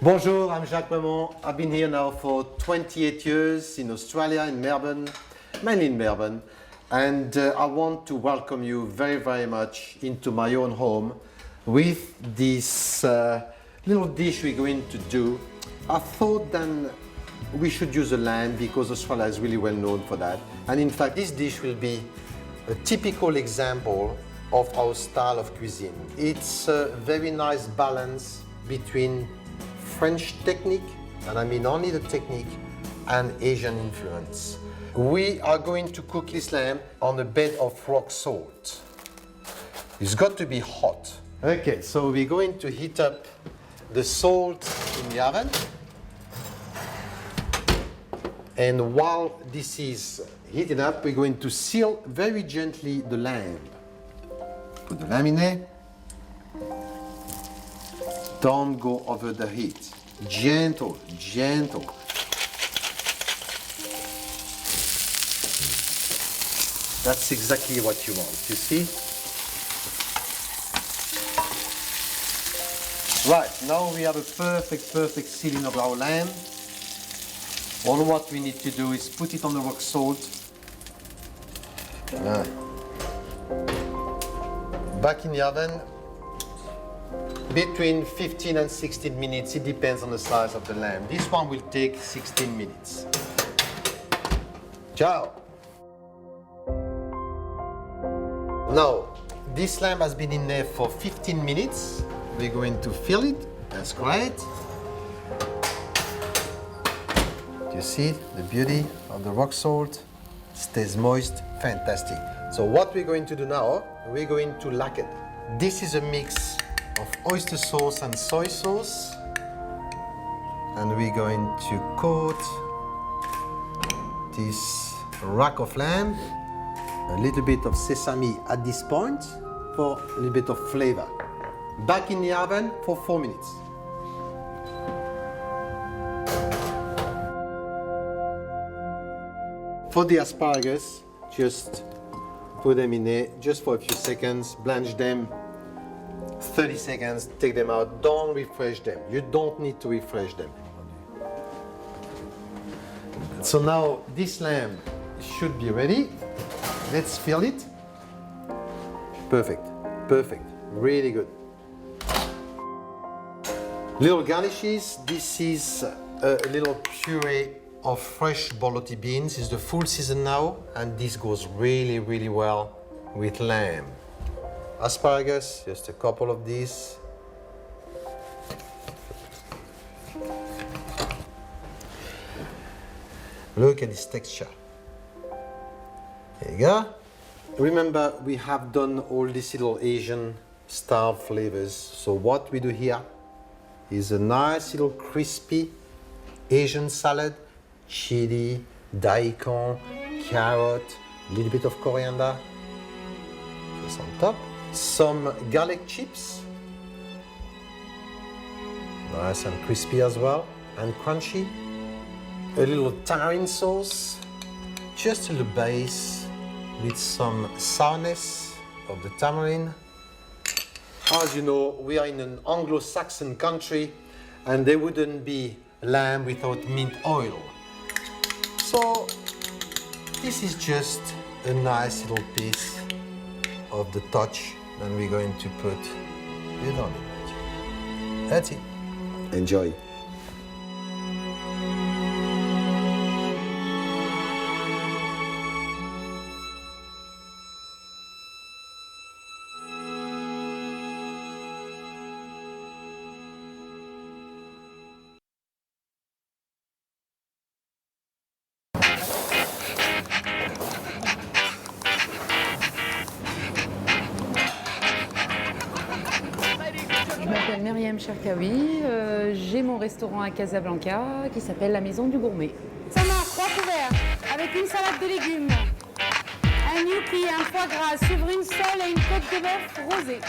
Bonjour, I'm Jacques Mamon. I've been here now for 28 years in Australia, in Melbourne, mainly in Melbourne. And I want to welcome you very, very much into my own home with this little dish we're going to do. I thought then we should use a lamb because Australia is really well known for that. And in fact, this dish will be a typical example of our style of cuisine. It's a very nice balance between French technique, and I mean only the technique, and Asian influence. We are going to cook this lamb on a bed of rock salt. It's got to be hot. Okay, so we're going to heat up the salt in the oven. And while this is heating up, we're going to seal very gently the lamb. Put the lamb in there. Don't go over the heat. Gentle, gentle. That's exactly what you want, you see? Right, now we have a perfect sealing of our lamb. All what we need to do is put it on the rock salt. Back in the oven. Between 15 and 16 minutes, it depends on the size of the lamb. This one will take 16 minutes. Ciao! Now, this lamb has been in there for 15 minutes. We're going to fill it, that's great. You see the beauty of the rock salt? Stays moist, fantastic. So what we're going to do now, we're going to lac it. This is a mix of oyster sauce and soy sauce, and we're going to coat this rack of lamb, a little bit of sesame at this point for a little bit of flavor. Back in the oven for 4 minutes. For the asparagus, just put them in there just for a few seconds, blanch them 30 seconds, take them out, don't refresh them. You don't need to refresh them. So now this lamb should be ready. Let's fill it. Perfect, perfect, really good. Little garnishes, this is a little puree of fresh borlotti beans. It's the full season now, and this goes really, really well with lamb. Asparagus, just a couple of these. Look at this texture. There you go. Remember, we have done all these little Asian style flavors. So what we do here is a nice little crispy Asian salad, chili, daikon, carrot, a little bit of coriander, just on top. Some garlic chips, nice and crispy as well, and crunchy. A little tamarind sauce, just a little base with some sourness of the tamarind. As you know, we are in an Anglo-Saxon country, and there wouldn't be lamb without mint oil. So this is just a nice little piece of the touch. Then we're going to put it on it. That's it. Enjoy. Je m'appelle Myriam Cherkaoui, j'ai mon restaurant à Casablanca qui s'appelle la Maison du Gourmet. Ça marche, 3 couverts, avec une salade de légumes, un gnocchi, un foie gras, suivrine seule et une côte de bœuf rosée.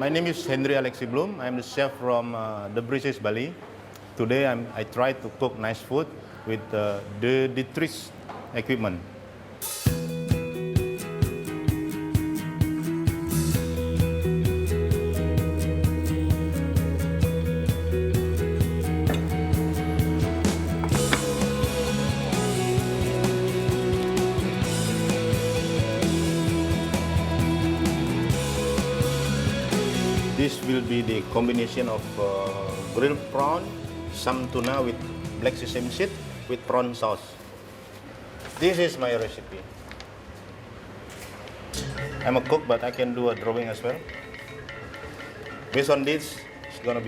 My name is Henry Alexi Bloom. I'm the chef from the British Bali. Today I try to cook nice food with the Dietrich equipment. This will be the combination of grilled prawn, some tuna with black sesame seed with prawn sauce. This is my recipe. I'm a cook, but I can do a drawing as well. Based on this, it's gonna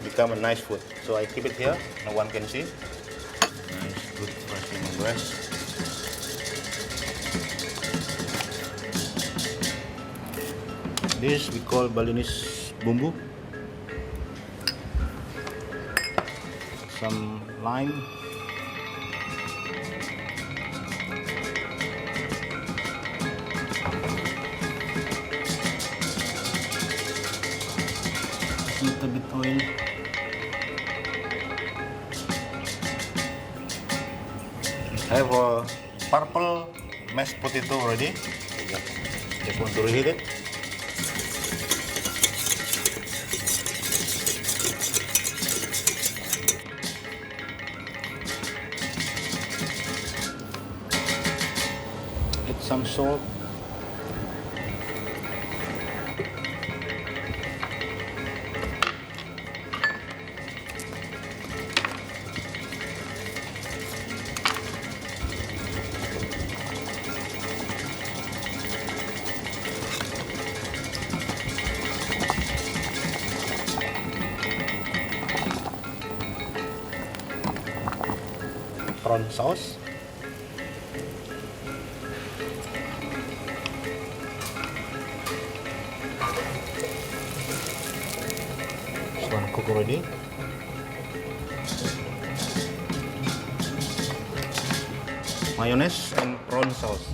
become a nice food. So I keep it here, no one can see. Nice, good fresh breast. This we call Balinese bumbu. Some lime. Little bit oil. I have a purple mashed potato already. Just want to reheat it. Add some salt. Prawn sauce. This one cooked already. Mayonnaise and prawn sauce.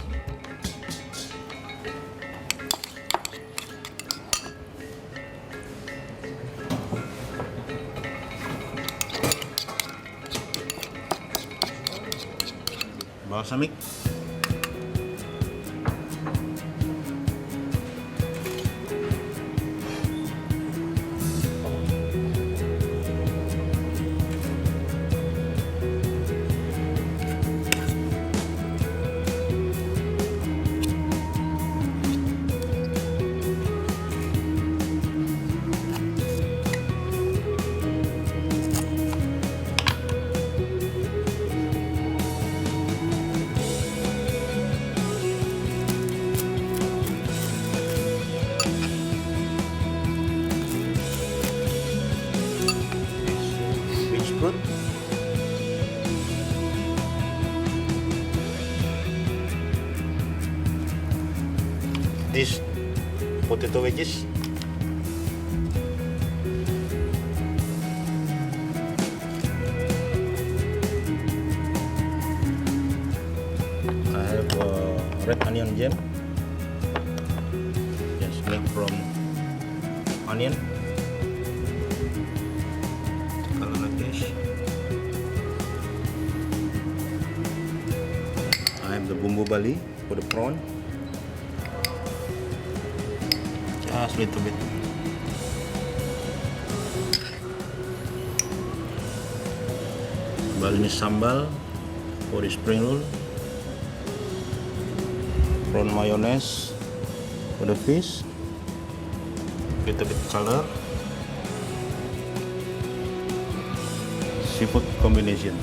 Balsamic. Peach fruit. This potato wedges. I have red onion jam. Just make from onion. Color like this. I have the bumbu Bali for the prawn. Just a little bit. Balinese sambal for the spring roll. Prawn mayonnaise for the fish. Little bit color. Seafood combination.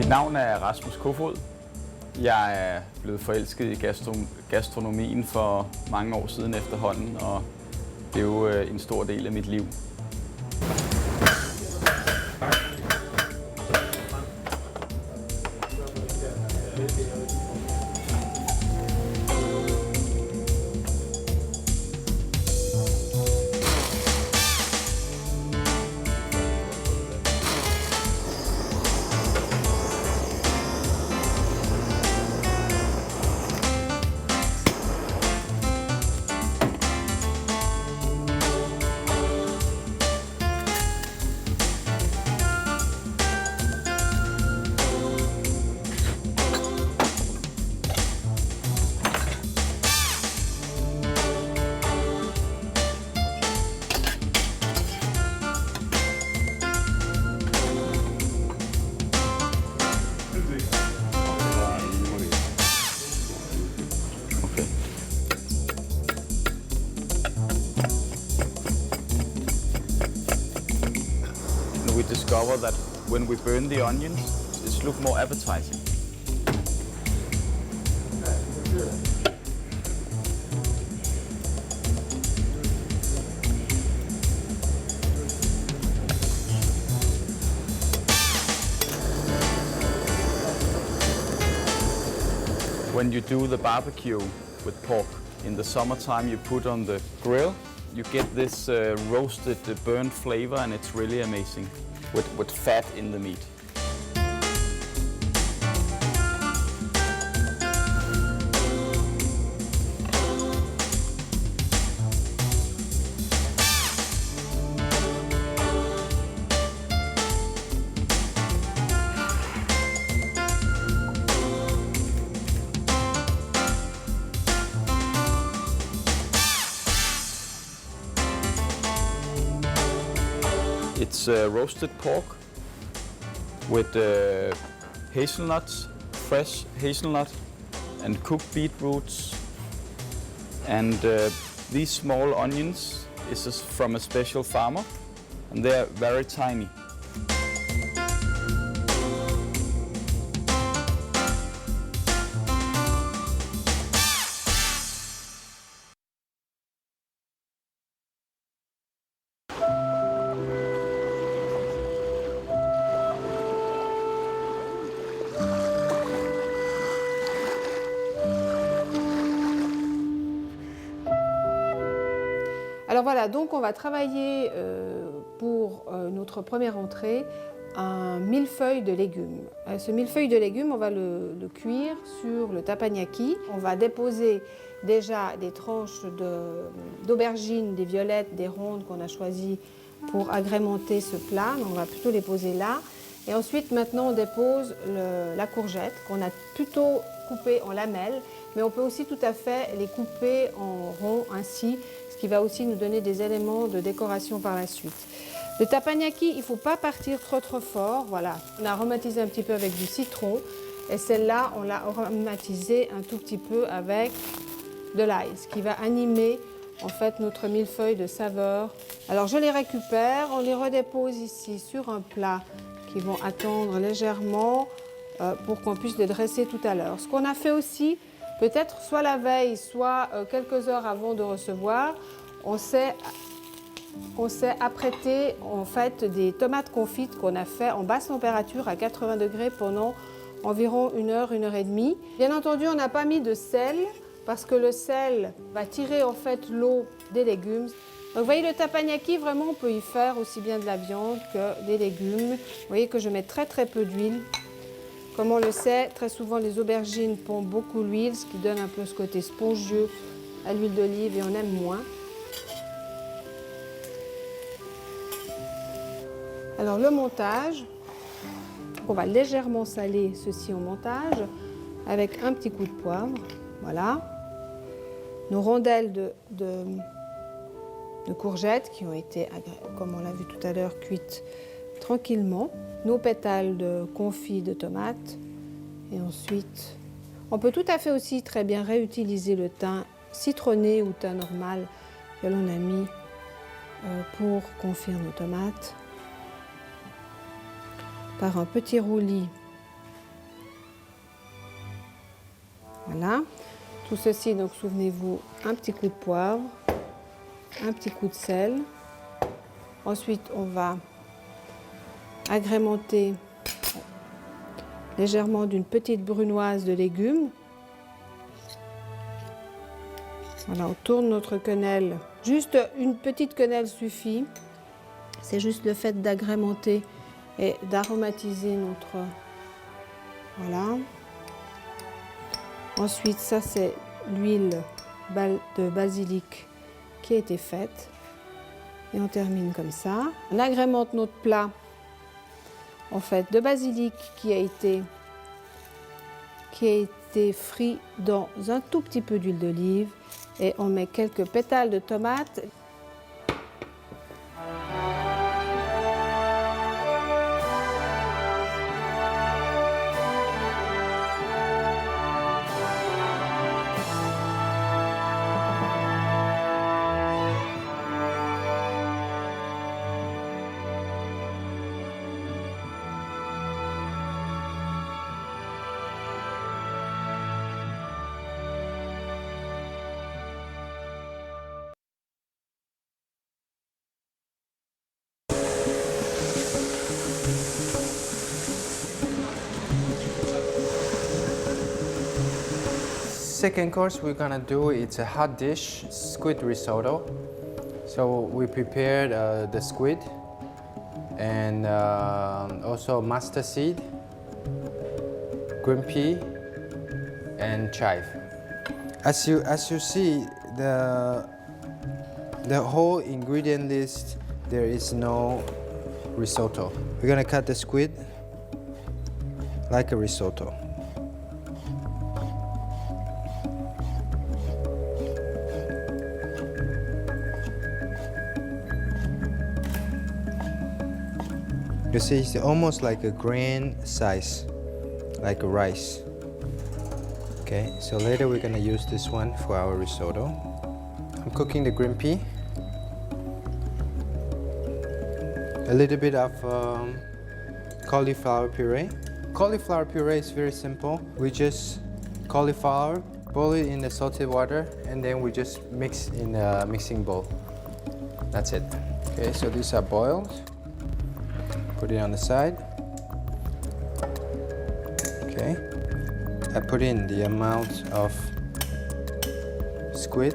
Mit navn er Rasmus Kofod. Jeg er blevet forelsket i gastronomien for mange år siden efterhånden, og det er jo en stor del af mit liv. We discover that when we burn the onions, it looks more appetizing. When you do the barbecue with pork, in the summertime you put on the grill, you get this roasted, burnt flavor, and it's really amazing with fat in the meat. It's roasted pork with hazelnuts, fresh hazelnut, and cooked beetroots. And these small onions is from a special farmer, and they're very tiny. Alors voilà, donc on va travailler pour notre première entrée un millefeuille de légumes. Ce millefeuille de légumes, on va le cuire sur le teppanyaki. On va déposer déjà des tranches d'aubergines, des violettes, des rondes qu'on a choisies pour agrémenter ce plat. On va plutôt les poser là. Et ensuite, maintenant, on dépose la courgette qu'on a plutôt coupée en lamelles, mais on peut aussi tout à fait les couper en ronds ainsi, ce qui va aussi nous donner des éléments de décoration par la suite. Le teppanyaki, il ne faut pas partir trop fort. Voilà. On a aromatisé un petit peu avec du citron et celle-là, on l'a aromatisé un tout petit peu avec de l'ail, ce qui va animer en fait notre millefeuille de saveurs. Alors je les récupère, on les redépose ici sur un plat qui vont attendre légèrement pour qu'on puisse les dresser tout à l'heure. Ce qu'on a fait aussi, peut-être soit la veille, soit quelques heures avant de recevoir, on s'est apprêté en fait des tomates confites qu'on a fait en basse température à 80 degrés pendant environ 1 heure, 1 heure et demie. Bien entendu, on n'a pas mis de sel parce que le sel va tirer en fait l'eau des légumes. Donc vous voyez, le teppanyaki, vraiment on peut y faire aussi bien de la viande que des légumes. Vous voyez que je mets très peu d'huile. Comme on le sait, très souvent les aubergines pompent beaucoup l'huile, ce qui donne un peu ce côté spongieux à l'huile d'olive et on aime moins. Alors le montage, on va légèrement saler ceci au montage avec un petit coup de poivre, voilà. Nos rondelles de courgettes qui ont été, comme on l'a vu tout à l'heure, cuites tranquillement. Nos pétales de confit de tomates et ensuite, on peut tout à fait aussi très bien réutiliser le thym citronné ou thym normal que l'on a mis pour confire nos tomates. Par un petit roulis Voilà. Tout ceci, donc souvenez-vous, un petit coup de poivre, un petit coup de sel. Ensuite, on va agrémenter légèrement d'une petite brunoise de légumes. Voilà, on tourne notre quenelle. Juste une petite quenelle suffit. C'est juste le fait d'agrémenter et d'aromatiser notre... Voilà. Ensuite, ça c'est l'huile de basilic qui a été faite. Et on termine comme ça. On agrémente notre plat en fait de basilic qui a été frit dans un tout petit peu d'huile d'olive et on met quelques pétales de tomates. Second course we're gonna do, it's a hot dish, squid risotto. So we prepared the squid and also mustard seed, green pea and chive. As you see, the whole ingredient list, there is no risotto. We're gonna cut the squid like a risotto. You see, it's almost like a grain size, like a rice. Okay, so later we're gonna use this one for our risotto. I'm cooking the green pea. A little bit of cauliflower puree. Cauliflower puree is very simple. We just cauliflower, boil it in the salted water, and then we just mix in a mixing bowl. That's it. Okay, so these are boiled. Put it on the side. Okay. I put in the amount of squid.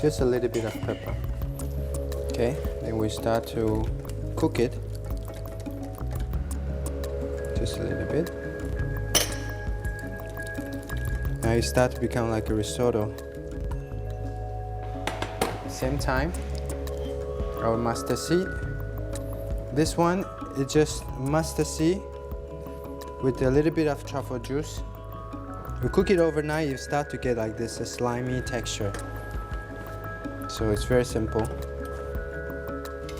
Just a little bit of pepper. Okay, then we start to cook it. Just a little bit. Now it starts to become like a risotto. Same time, our mustard seed. This one is just mustard seed with a little bit of truffle juice. You cook it overnight, you start to get like this a slimy texture. So it's very simple.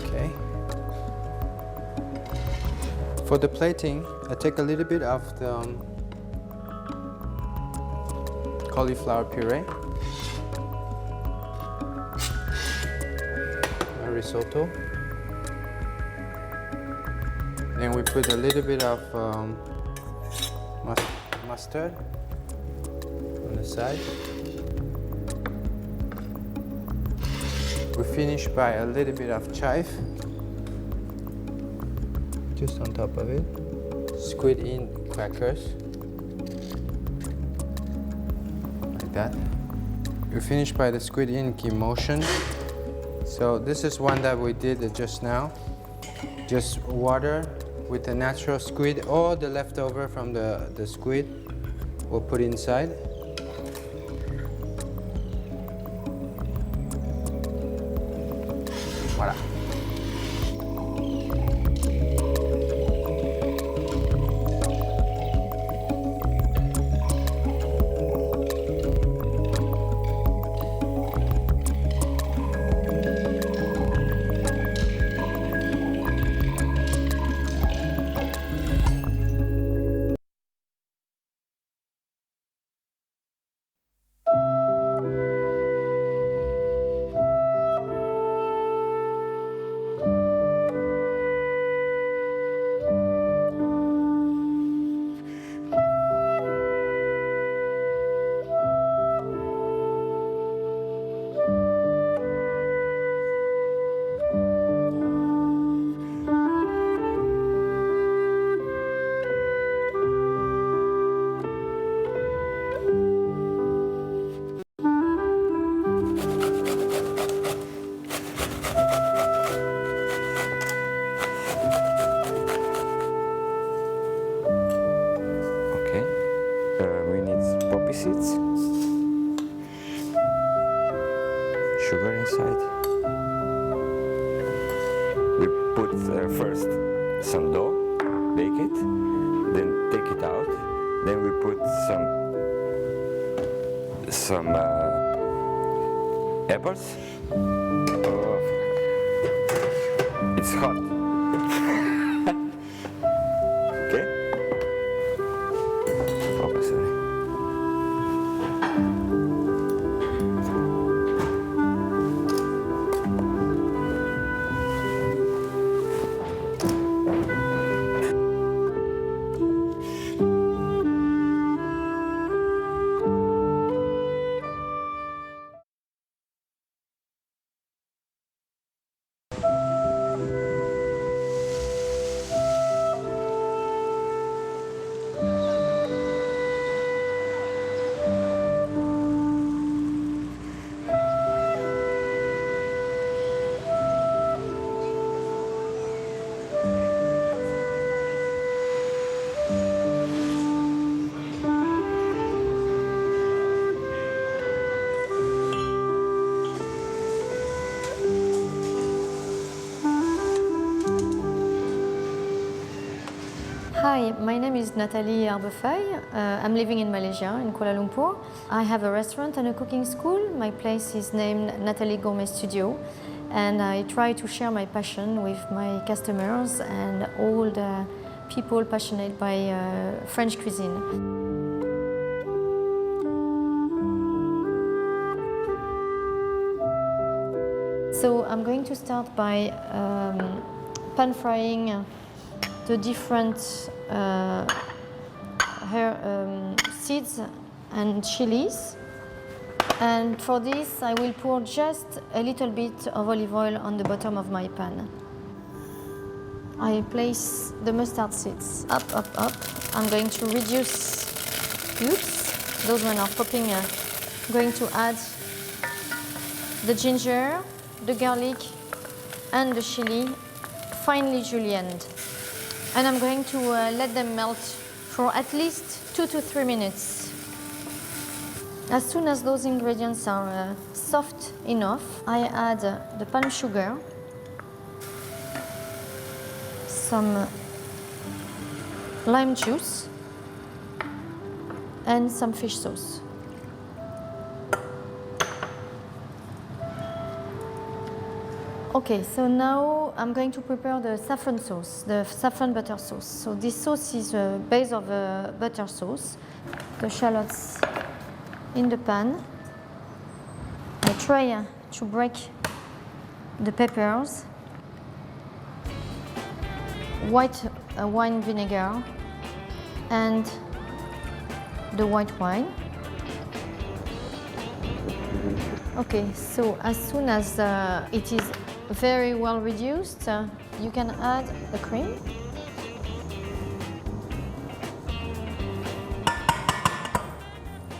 Okay. For the plating, I take a little bit of the cauliflower puree. Risotto. Then we put a little bit of mustard on the side. We finish by a little bit of chive just on top of it. Squid in crackers like that. We finish by the squid in emulsion. So this is one that we did just now. Just water with the natural squid or the leftover from the squid we'll put inside. first some dough, bake it, then take it out. Then we put some apples. Oh, it's hot. Okay. Oh, sorry. Hi, my name is Nathalie Arbefeuille. I'm living in Malaysia, in Kuala Lumpur. I have a restaurant and a cooking school. My place is named Nathalie Gourmet Studio, and I try to share my passion with my customers and all the people passionate by French cuisine. So I'm going to start by pan frying the different seeds and chilies. And for this, I will pour just a little bit of olive oil on the bottom of my pan. I place the mustard seeds up, up, up. I'm going to reduce cubes. Those ones are popping. I'm going to add the ginger, the garlic, and the chili, finely julienned. And I'm going to let them melt for at least 2 to 3 minutes. As soon as those ingredients are soft enough, I add the palm sugar, some lime juice, and some fish sauce. Okay, so now I'm going to prepare the saffron sauce, the saffron butter sauce. So this sauce is a base of a butter sauce. The shallots in the pan. I try to break the peppers, white wine vinegar, and the white wine. Okay, so as soon as it is very well reduced, you can add the cream.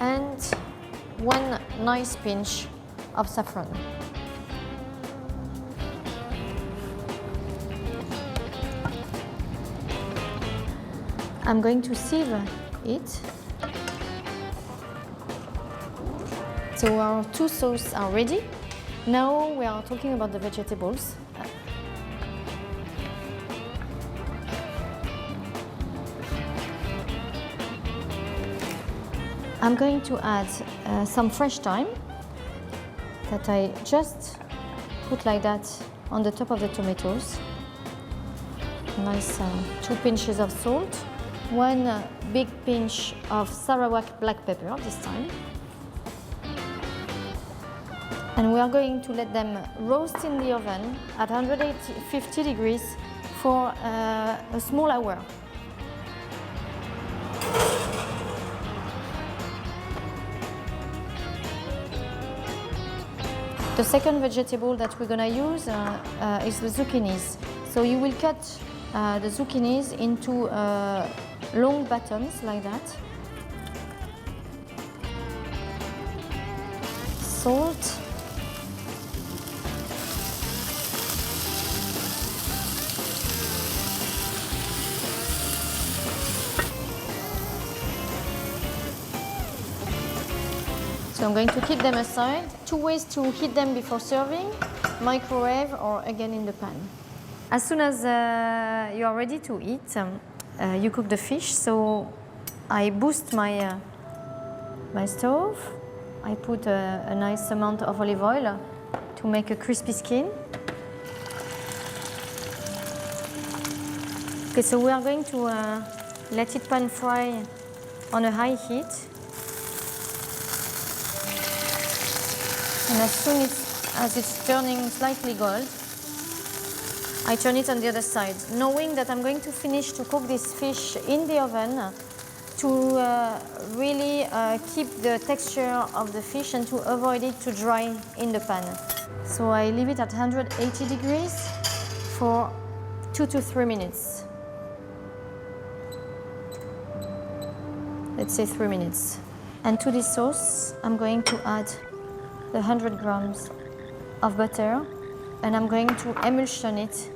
And one nice pinch of saffron. I'm going to sieve it. So our two sauces are ready. Now we are talking about the vegetables. I'm going to add some fresh thyme that I just put like that on the top of the tomatoes. Nice 2 pinches of salt, 1 big pinch of Sarawak black pepper this time. And we are going to let them roast in the oven at 150 degrees for a small hour. The second vegetable that we're going to use is the zucchinis. So you will cut the zucchinis into long batons like that. Salt. So I'm going to keep them aside. 2 ways to heat them before serving: microwave or again in the pan. As soon as you are ready to eat, you cook the fish. So I boost my stove. I put a nice amount of olive oil to make a crispy skin. Okay, so we are going to let it pan fry on a high heat. And as soon as it's turning slightly gold, I turn it on the other side, knowing that I'm going to finish to cook this fish in the oven to really keep the texture of the fish and to avoid it to dry in the pan. So I leave it at 180 degrees for 2 to 3 minutes. Let's say 3 minutes. And to this sauce, I'm going to add the 100 grams of butter, and I'm going to emulsion it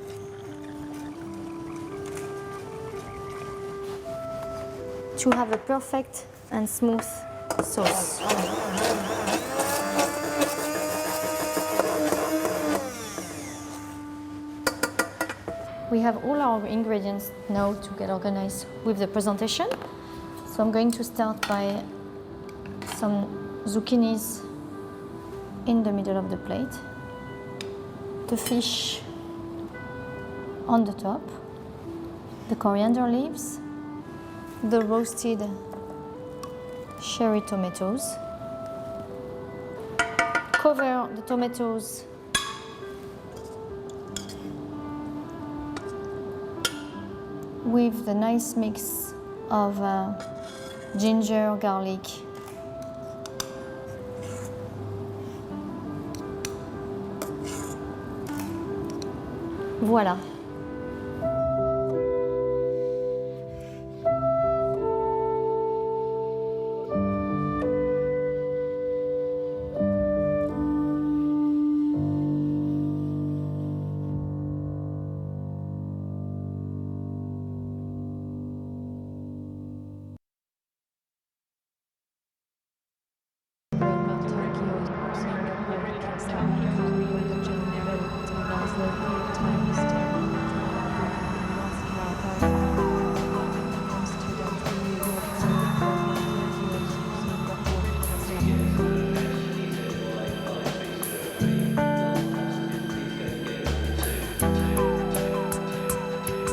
to have a perfect and smooth sauce. We have all our ingredients now to get organized with the presentation. So I'm going to start by some zucchinis in the middle of the plate, the fish on the top, the coriander leaves, the roasted cherry tomatoes. Cover the tomatoes with the nice mix of ginger, garlic, voilà.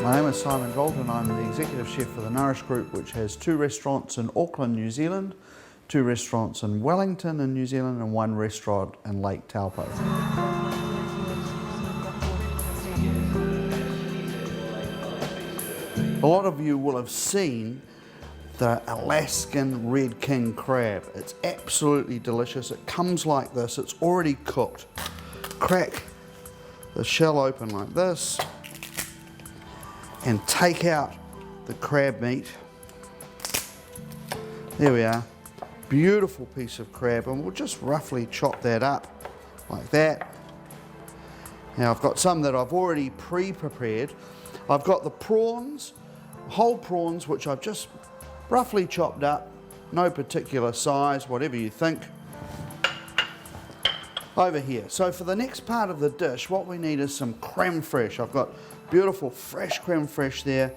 My name is Simon Galton. I'm the Executive Chef for the Nourish Group, which has 2 restaurants in Auckland, New Zealand, 2 restaurants in Wellington in New Zealand, and 1 restaurant in Lake Taupo. A lot of you will have seen the Alaskan Red King crab. It's absolutely delicious. It comes like this. It's already cooked. Crack the shell open like this and take out the crab meat. There we are. Beautiful piece of crab, and we'll just roughly chop that up like that. Now I've got some that I've already pre-prepared. I've got the prawns, whole prawns, which I've just roughly chopped up, no particular size, whatever you think, over here. So for the next part of the dish, what we need is some creme fraiche. I've got beautiful fresh creme fraiche there.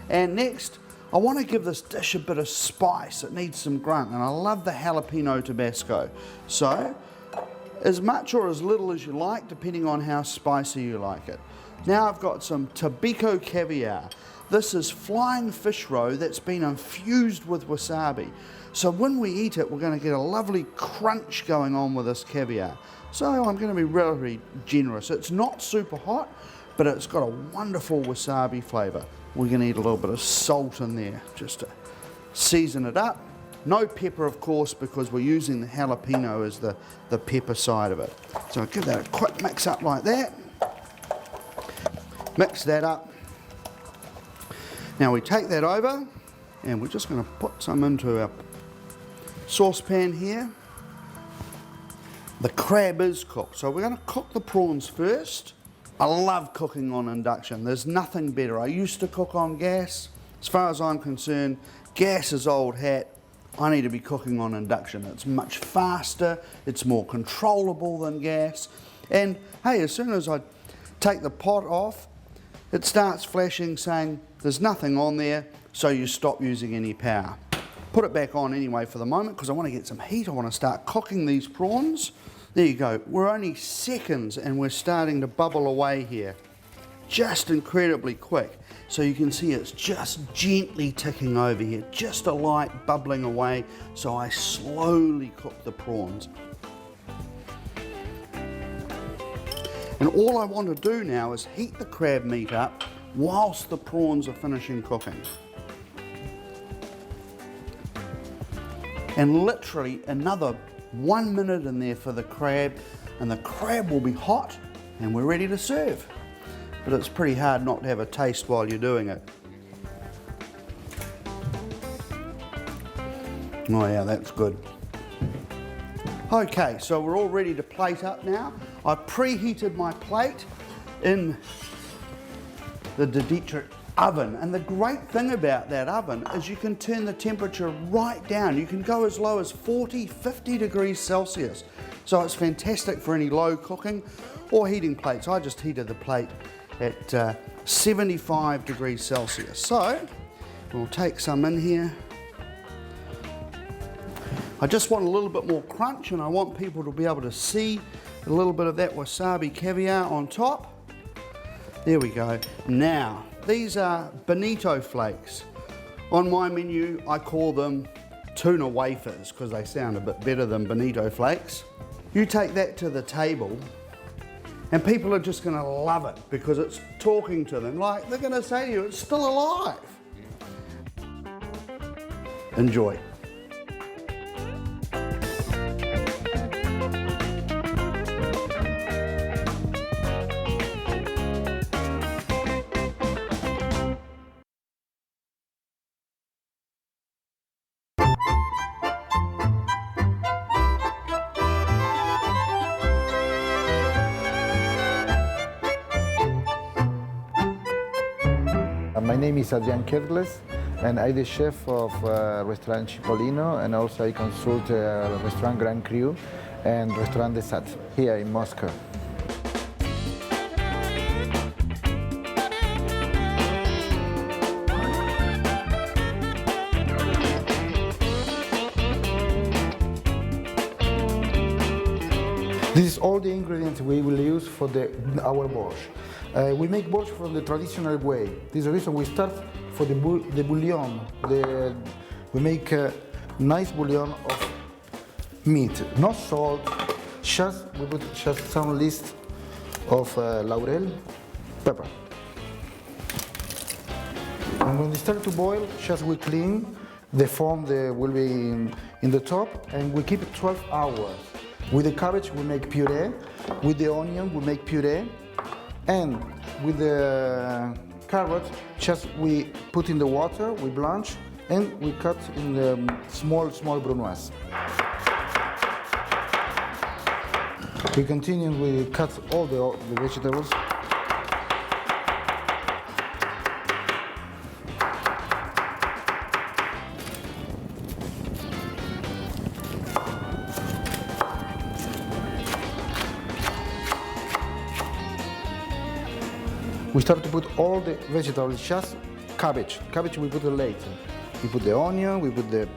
And next, I want to give this dish a bit of spice. It needs some grunt, and I love the jalapeno tabasco. So, as much or as little as you like, depending on how spicy you like it. Now I've got some Tobiko caviar. This is flying fish roe that's been infused with wasabi. So when we eat it, we're going to get a lovely crunch going on with this caviar. So I'm going to be relatively generous. It's not super hot, but it's got a wonderful wasabi flavour. We're going to need a little bit of salt in there just to season it up. No pepper, of course, because we're using the jalapeno as the pepper side of it. So I'll give that a quick mix up like that. Mix that up. Now we take that over and we're just going to put some into our saucepan here. The crab is cooked, so we're going to cook the prawns first. I love cooking on induction. There's nothing better. I used to cook on gas. As far as I'm concerned, gas is old hat. I need to be cooking on induction. It's much faster, it's more controllable than gas. And hey, as soon as I take the pot off, it starts flashing saying there's nothing on there, so you stop using any power. Put it back on anyway for the moment because I want to get some heat. I want to start cooking these prawns. There you go. We're only seconds and we're starting to bubble away here. Just incredibly quick. So you can see it's just gently ticking over here, just a light bubbling away. So I slowly cook the prawns. And all I want to do now is heat the crab meat up whilst the prawns are finishing cooking. And literally another 1 minute in there for the crab, and the crab will be hot and we're ready to serve. But it's pretty hard not to have a taste while you're doing it. Oh yeah, that's good. Okay, so we're all ready to plate up now. I've preheated my plate in the Dietrich oven, and the great thing about that oven is you can turn the temperature right down. You can go as low as 40, 50 degrees Celsius. So it's fantastic for any low cooking or heating plates. I just heated the plate at 75 degrees Celsius. So we'll take some in here. I just want a little bit more crunch, and I want people to be able to see a little bit of that wasabi caviar on top. There we go. Now, these are bonito flakes. On my menu, I call them tuna wafers because they sound a bit better than bonito flakes. You take that to the table and people are just going to love it because it's talking to them. Like, they're going to say to you, it's still alive. Enjoy. My name is Adrian Kedles, and I'm the chef of Restaurant Cipollino, and also I consult Restaurant Grand Cru and Restaurant Desat here in Moscow. This is all the ingredients we will use for our borscht. We make borscht from the traditional way. This is the reason we start for the bouillon. We make a nice bouillon of meat, no salt, we put just some list of laurel, pepper. And when they start to boil, just we clean, the foam will be in the top, and we keep it 12 hours. With the cabbage, we make puree. With the onion, we make puree. And with the carrot, just we put in the water, we blanch, and we cut in the small brunoise. We continue, we cut all the vegetables. We start to put all the vegetables, just cabbage. Cabbage we put it later. We put the onion, we put the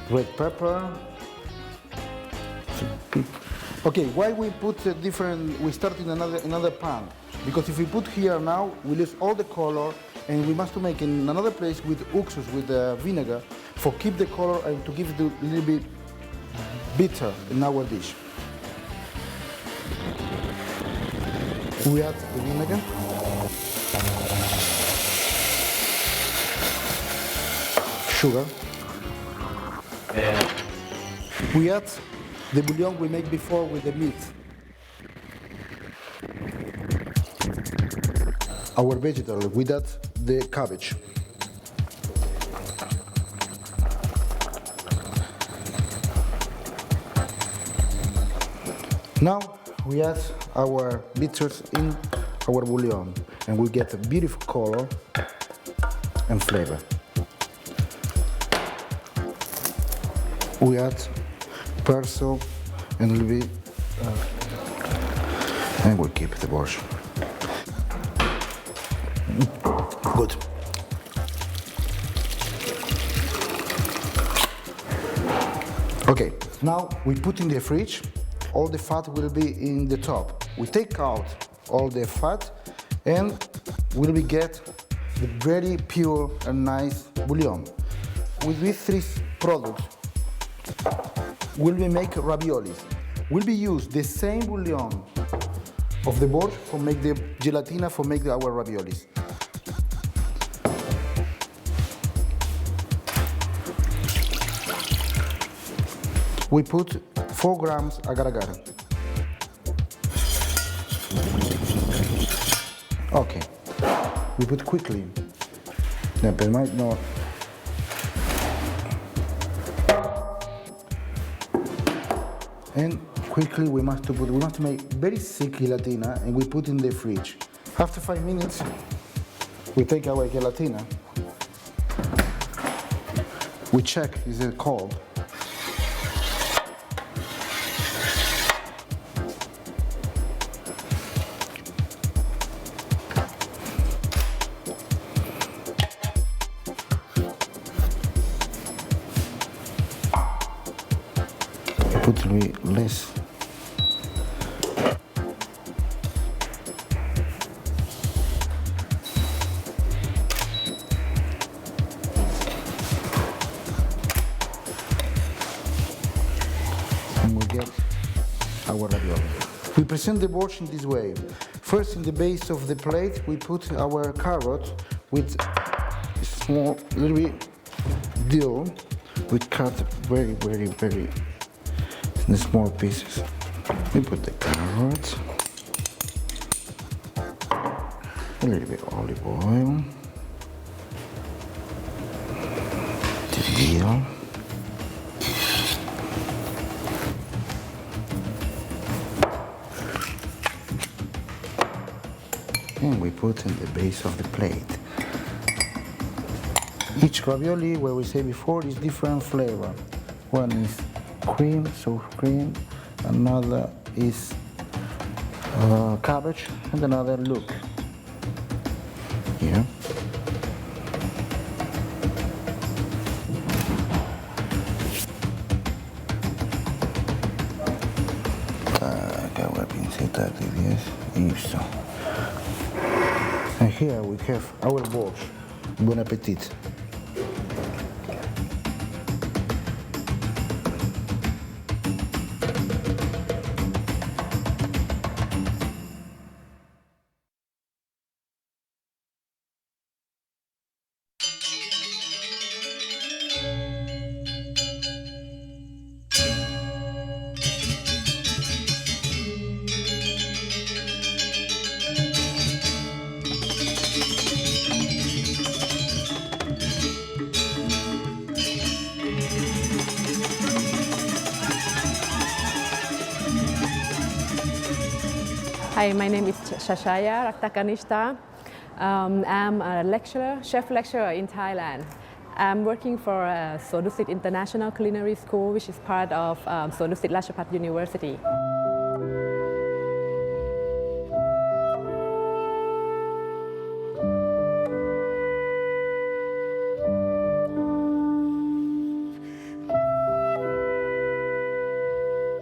red pepper. Okay, why we put we start in another pan? Because if we put here now, we lose all the color, and we must make in another place with уксус, with vinegar, for keep the color and to give it a little bit bitter in our dish. We add the vinegar. Sugar. We add the bouillon we make before with the meat. Our vegetable, we add the cabbage. Now we add our bitters in our bouillon, and we get a beautiful color and flavor. We add persil and a little bit, and we keep the borscht. Good. Okay, now we put in the fridge. All the fat will be in the top. We take out all the fat and will we get the very pure and nice bouillon. With these three products, will we make raviolis. Will we use the same bouillon of the board for make the gelatina for make our raviolis. We put 4 grams agar-agar. Okay, we put quickly. No. And quickly we must make very thick gelatina and we put in the fridge. After 5 minutes, we take our gelatina. We check is it cold. Put less. And we get our ravioli. We present the borscht in this way. First, in the base of the plate, we put our carrot with small, little bit dill. We cut very in small pieces. We put the carrots, a little bit of olive oil, the dill, and we put in the base of the plate. Each ravioli, where we say before, is different flavor. One is cream, sour cream, another is cabbage, and another look. Here. Agua pinceta de 10 y so. And here we have our borscht. Bon appetit. Hi, my name is Shashaya Raktakanishta. I'm a lecturer, chef lecturer in Thailand. I'm working for Sodusit International Culinary School, which is part of Sodusit Ratchapat University.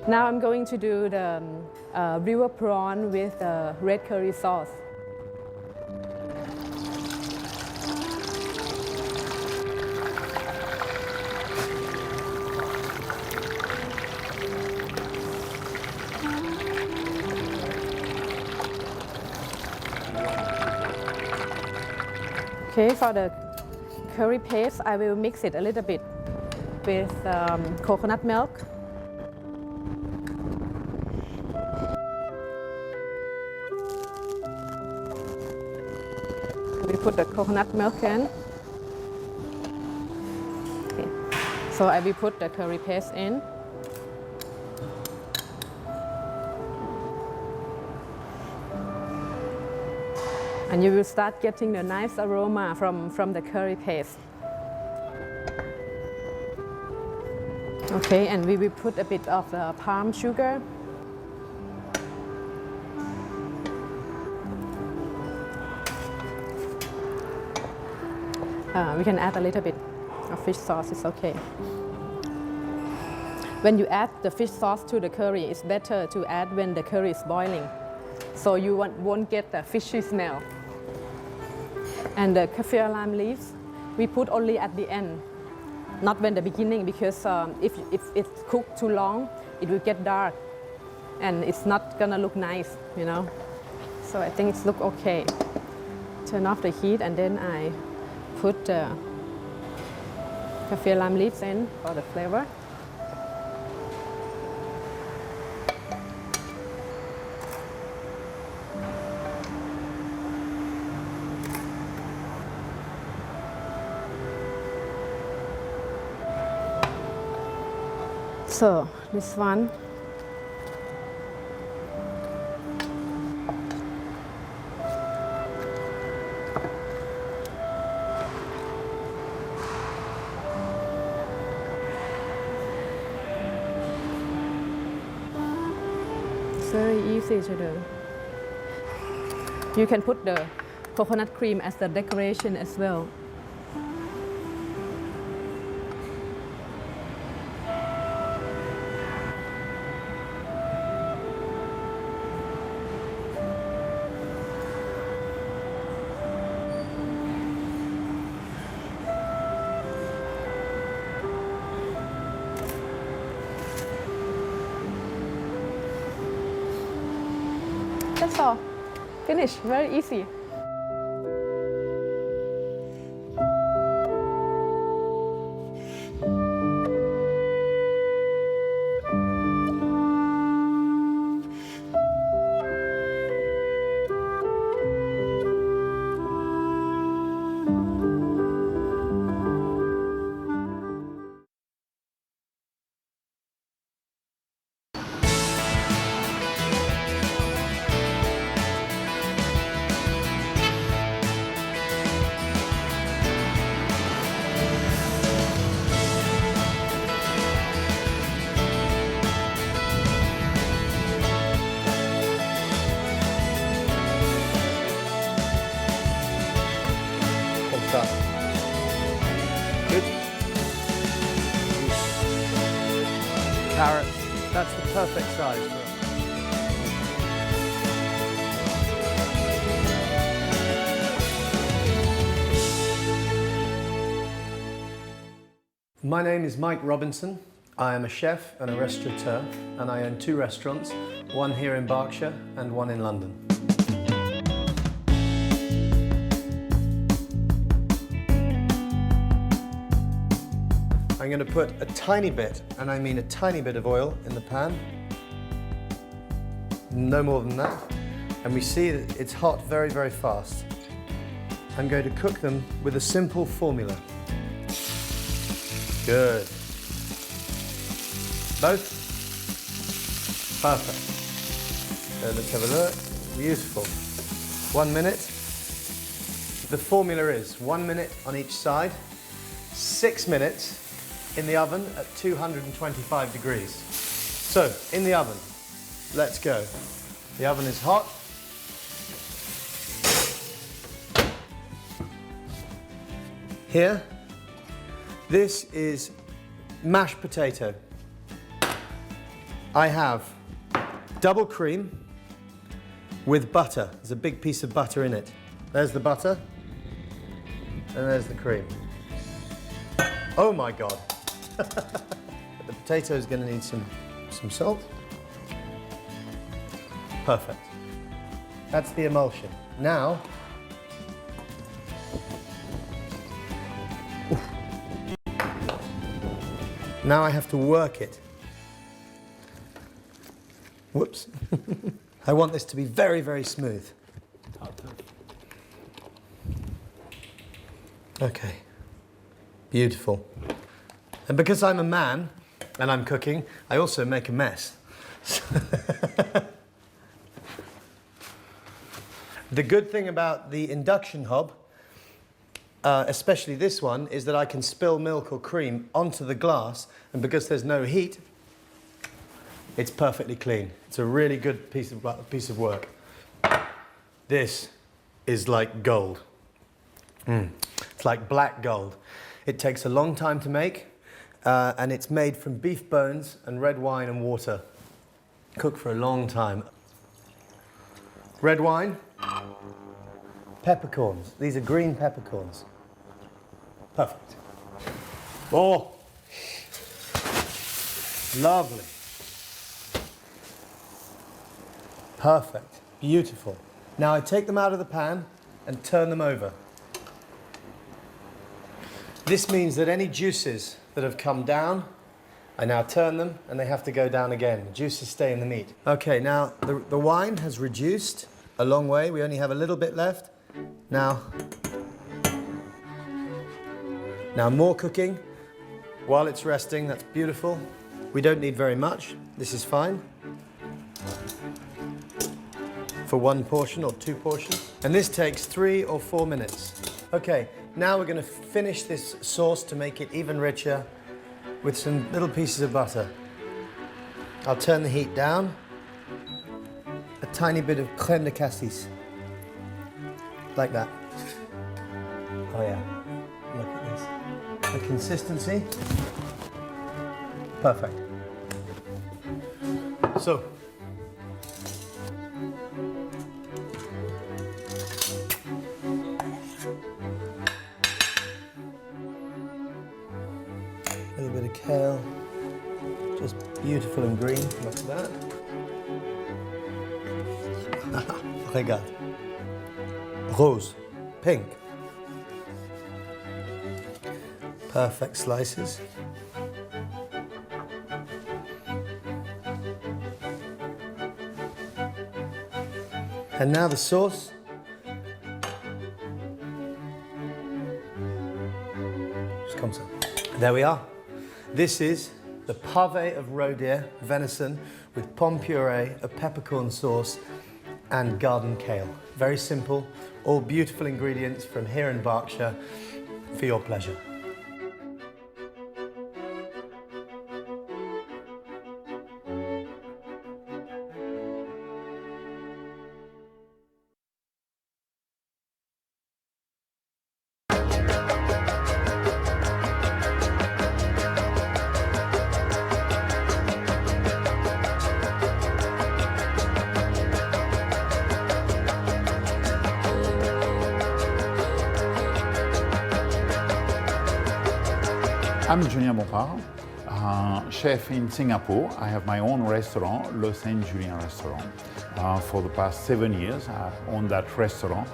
Now I'm going to do the river prawn with red curry sauce. Okay, for the curry paste, I will mix it a little bit with coconut milk. We put the coconut milk in. Okay. So I will put the curry paste in. And you will start getting the nice aroma from the curry paste. Okay, and we will put a bit of the palm sugar. We can add a little bit of fish sauce, it's okay. When you add the fish sauce to the curry, it's better to add when the curry is boiling, so you won't get the fishy smell. And the kaffir lime leaves, we put only at the end, not when the beginning, because if it's cooked too long, it will get dark, and it's not gonna look nice, you know. So I think it's look okay. Turn off the heat, and then I put the kaffir lime leaves in for the flavor. So this one, it's very easy to do. You can put the coconut cream as the decoration as well. That's all. Finish. Very easy. Good. Carrots, that's the perfect size for it. My name is Mike Robinson. I am a chef and a restaurateur, and I own 2 restaurants, one here in Berkshire and one in London. I'm going to put a tiny bit, and I mean a tiny bit of oil in the pan. No more than that. And we see that it's hot very, very fast. I'm going to cook them with a simple formula. Good. Both? Perfect. So let's have a look. Beautiful. 1 minute. The formula is 1 minute on each side, 6 minutes in the oven at 225 degrees. So, in the oven, let's go. The oven is hot. Here, this is mashed potato. I have double cream with butter. There's a big piece of butter in it. There's the butter, and there's the cream. Oh my God. The potato is going to need some salt. Perfect. That's the emulsion. Now, now I have to work it. Whoops. I want this to be very, very smooth. Okay. Beautiful. And because I'm a man and I'm cooking, I also make a mess. The good thing about the induction hob, especially this one, is that I can spill milk or cream onto the glass, and because there's no heat, it's perfectly clean. It's a really good piece of work. This is like gold. It's like black gold. It takes a long time to make, and it's made from beef bones and red wine and water. Cooked for a long time. Red wine, peppercorns. These are green peppercorns. Perfect. Oh, lovely. Perfect, beautiful. Now I take them out of the pan and turn them over. This means that any juices that have come down, I now turn them and they have to go down again. The juices stay in the meat. Okay, now the wine has reduced a long way. We only have a little bit left. Now more cooking while it's resting. That's beautiful. We don't need very much. This is fine for one portion or two portions. And this takes 3 or 4 minutes. Okay, now we're going to finish this sauce to make it even richer with some little pieces of butter. I'll turn the heat down. A tiny bit of crème de cassis. Like that. Oh yeah, look at this. The consistency, perfect. So, a little bit of kale, just beautiful and green, look at that. Regarde. Rose, pink. Perfect slices. And now the sauce. Just come so. There we are. This is the pave of roe deer, venison, with pomme puree, a peppercorn sauce, and garden kale. Very simple, all beautiful ingredients from here in Berkshire for your pleasure. I'm Julien Bompard, chef in Singapore. I have my own restaurant, Le Saint Julien Restaurant. For the past 7 years, I've owned that restaurant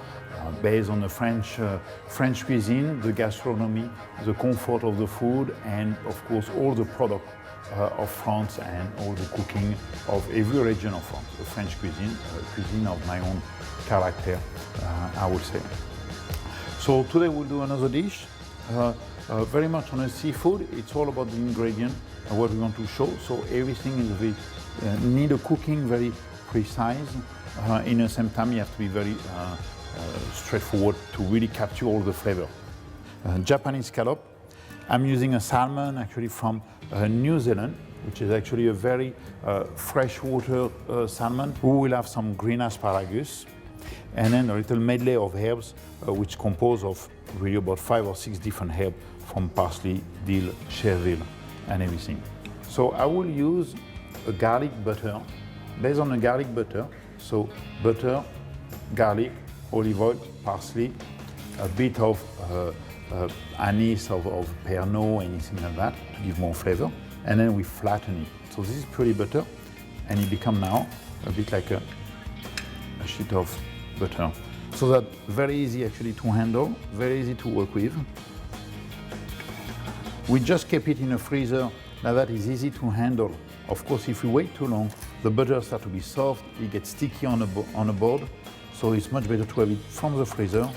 based on the French cuisine, the gastronomy, the comfort of the food, and of course all the product of France and all the cooking of every region of France. The French cuisine, cuisine of my own character, I would say. So today we'll do another dish. Very much on a seafood. It's all about the ingredient and what we want to show. So everything is very need a cooking very precise. In the same time, you have to be very straightforward to really capture all the flavor. Japanese scallop. I'm using a salmon actually from New Zealand, which is actually a very freshwater salmon. We will have some green asparagus, and then a little medley of herbs, which compose of really about 5 or 6 different herbs from parsley, dill, chervil, and everything. So I will use a garlic butter, based on a garlic butter. So butter, garlic, olive oil, parsley, a bit of anise of Pernod, anything like that, to give more flavor. And then we flatten it. So this is purely butter, and it becomes now a bit like a sheet of butter. So that's very easy actually to handle, very easy to work with. We just keep it in a freezer, now that is easy to handle. Of course, if we wait too long, the butter starts to be soft, it gets sticky on a board, so it's much better to have it from the freezer,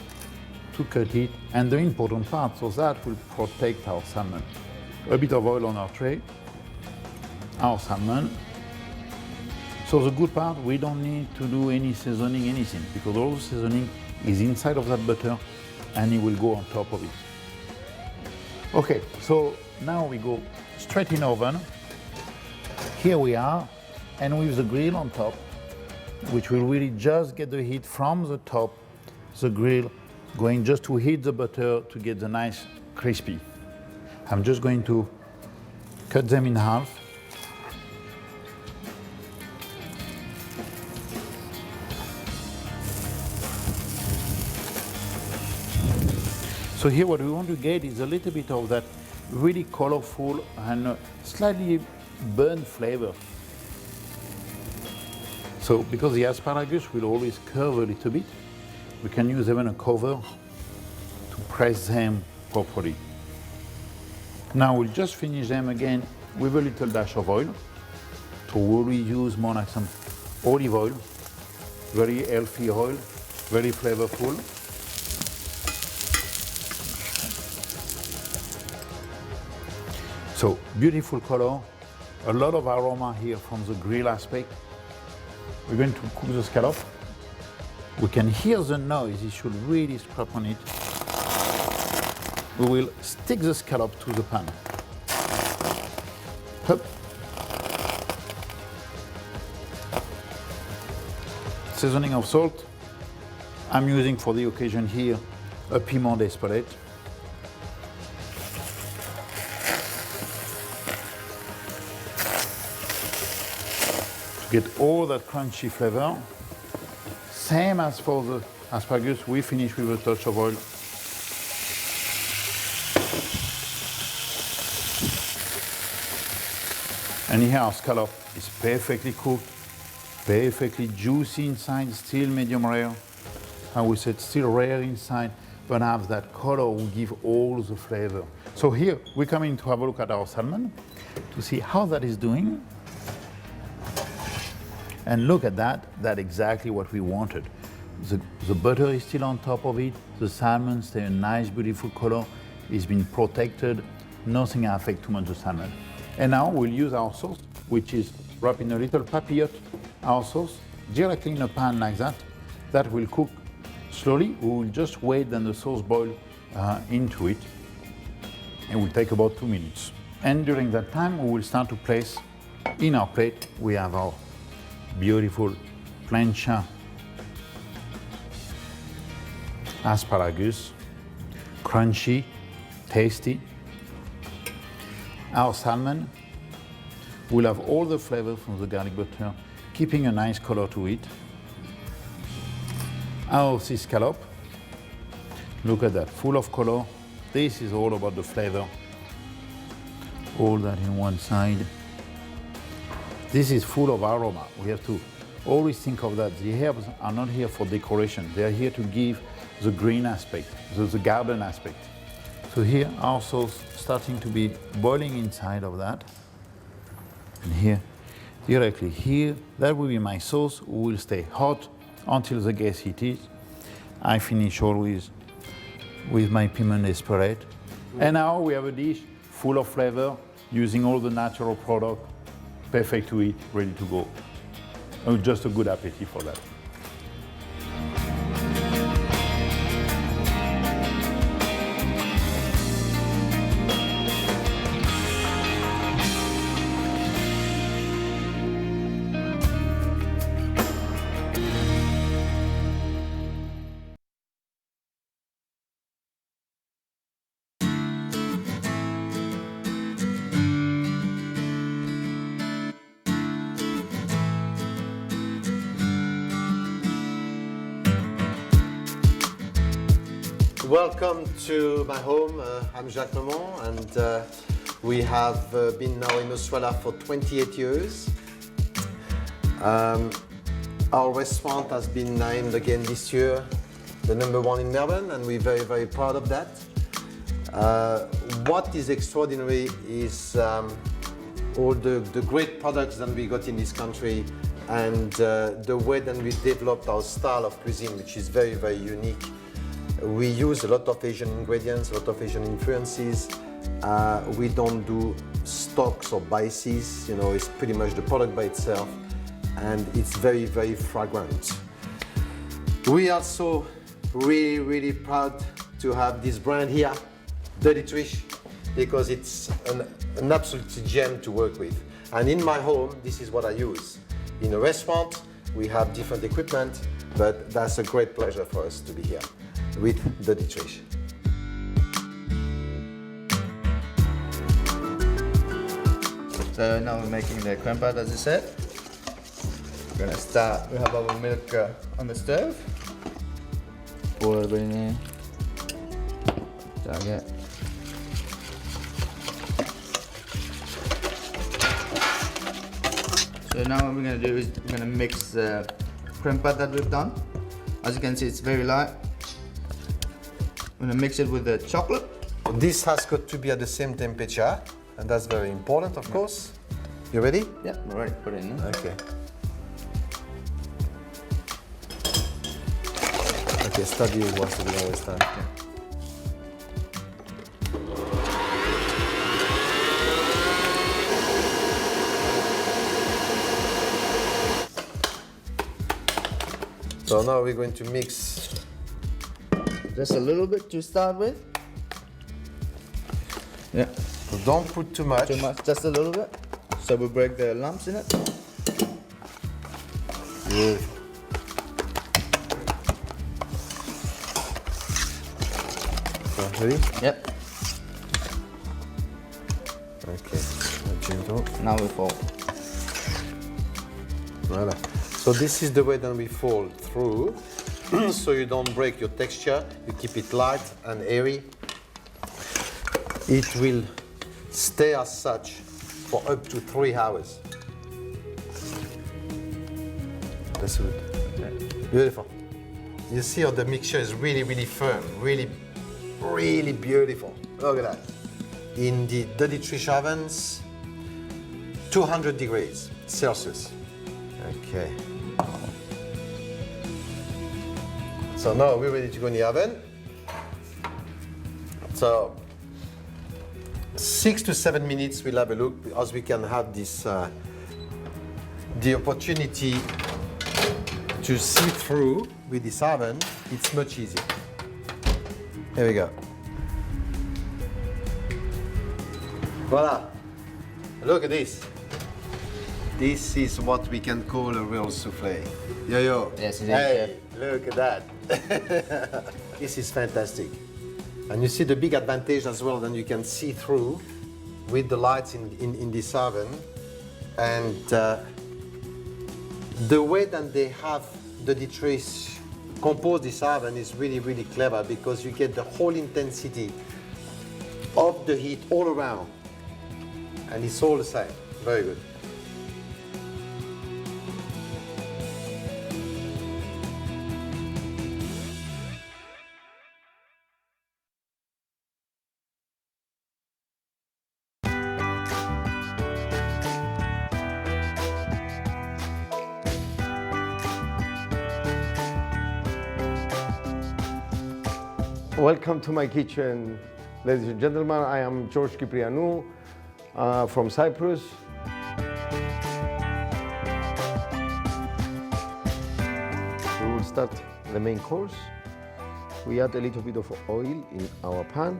to cut it, and the important part, so that will protect our salmon. A bit of oil on our tray, our salmon. So the good part, we don't need to do any seasoning, anything, because all the seasoning is inside of that butter and it will go on top of it. Okay, so now we go straight in oven. Here we are, and with the grill on top, which will really just get the heat from the top, the grill, going just to heat the butter to get the nice crispy. I'm just going to cut them in half. So here what we want to get is a little bit of that really colorful and slightly burnt flavor. So because the asparagus will always curve a little bit, we can use even a cover to press them properly. Now we'll just finish them again with a little dash of oil. So we'll use more like some olive oil, very healthy oil, very flavorful. So beautiful color, a lot of aroma here from the grill aspect. We're going to cook the scallop. We can hear the noise, it should really scrape on it. We will stick the scallop to the pan. Hop. Seasoning of salt. I'm using for the occasion here a piment d'Espelette. To get all that crunchy flavor. Same as for the asparagus, we finish with a touch of oil. And here our scallop is perfectly cooked, perfectly juicy inside, still medium rare. I would say still rare inside, but have that color will give all the flavor. So here we're coming to have a look at our salmon to see how that is doing. And look at that, that's exactly what we wanted. The butter is still on top of it, the salmon stays a nice, beautiful color, it's been protected, nothing affects too much the salmon. And now we'll use our sauce, which is wrapped in a little papillote, our sauce, directly in a pan like that. That will cook slowly. We will just wait then the sauce boil into it. It will take about 2 minutes. And during that time, we will start to place in our plate, we have our beautiful plancha asparagus, crunchy, tasty. Our salmon will have all the flavor from the garlic butter, keeping a nice color to it. Our sea scallop, look at that, full of color. This is all about the flavor. All that in one side. This is full of aroma. We have to always think of that. The herbs are not here for decoration. They are here to give the green aspect, the garden aspect. So here our sauce starting to be boiling inside of that. And here, directly here, that will be my sauce. Will stay hot until the gas heated. I finish always with my piment d'Espelette. And now we have a dish full of flavor, using all the natural product, perfect to eat, ready to go. And just a good appetite for that. Welcome to my home. I'm Jacques Lemont, and we have been now in Australia for 28 years. Our restaurant has been named again this year the #1 in Melbourne, and we're very, very proud of that. What is extraordinary is all the great products that we got in this country, and the way that we developed our style of cuisine, which is very, very unique. We use a lot of Asian ingredients, a lot of Asian influences. We don't do stocks or biases, you know, it's pretty much the product by itself, and it's very, very fragrant. We are also really, really proud to have this brand here, Dietrich, because it's an absolute gem to work with. And in my home, this is what I use. In a restaurant, we have different equipment, but that's a great pleasure for us to be here. with the Dietrich. So now we're making the crème pâte, as I said. We're gonna start, we have our milk on the stove. Pour it in here. Jug it. So now what we're gonna do is we're gonna mix the crème pâte that we've done. As you can see, it's very light. I'm gonna mix it with the chocolate. This has got to be at the same temperature, and that's very important, of course. You ready? Yeah, we're ready. Put it in there. Okay. Okay, study what's the lowest time. So now we're going to mix just a little bit to start with. Yeah. So don't put too much. Too much, just a little bit. So we break the lumps in it. Beautiful. So, ready? Yep. Okay. Now we fold. Voila. So this is the way that we fold through, so you don't break your texture. You keep it light and airy. It will stay as such for up to 3 hours. That's good. Okay. Beautiful. You see how the mixture is really, really firm, really, really beautiful. Look at that. In the Dietrich ovens, 200 degrees Celsius. Okay. So now we're ready to go in the oven. So 6 to 7 minutes, we'll have a look, as we can have this, the opportunity to see through with this oven. It's much easier. Here we go. Voila. Look at this. This is what we can call a real souffle. Yo-yo. Yes, it is. Hey, look at that. This is fantastic. And you see the big advantage as well, then you can see through with the lights in this oven. And the way that they have the Dietrich compose this oven is really, really clever, because you get the whole intensity of the heat all around. And it's all the same. Very good. Welcome to my kitchen, ladies and gentlemen. I am George Kyprianou from Cyprus. We will start the main course. We add a little bit of oil in our pan.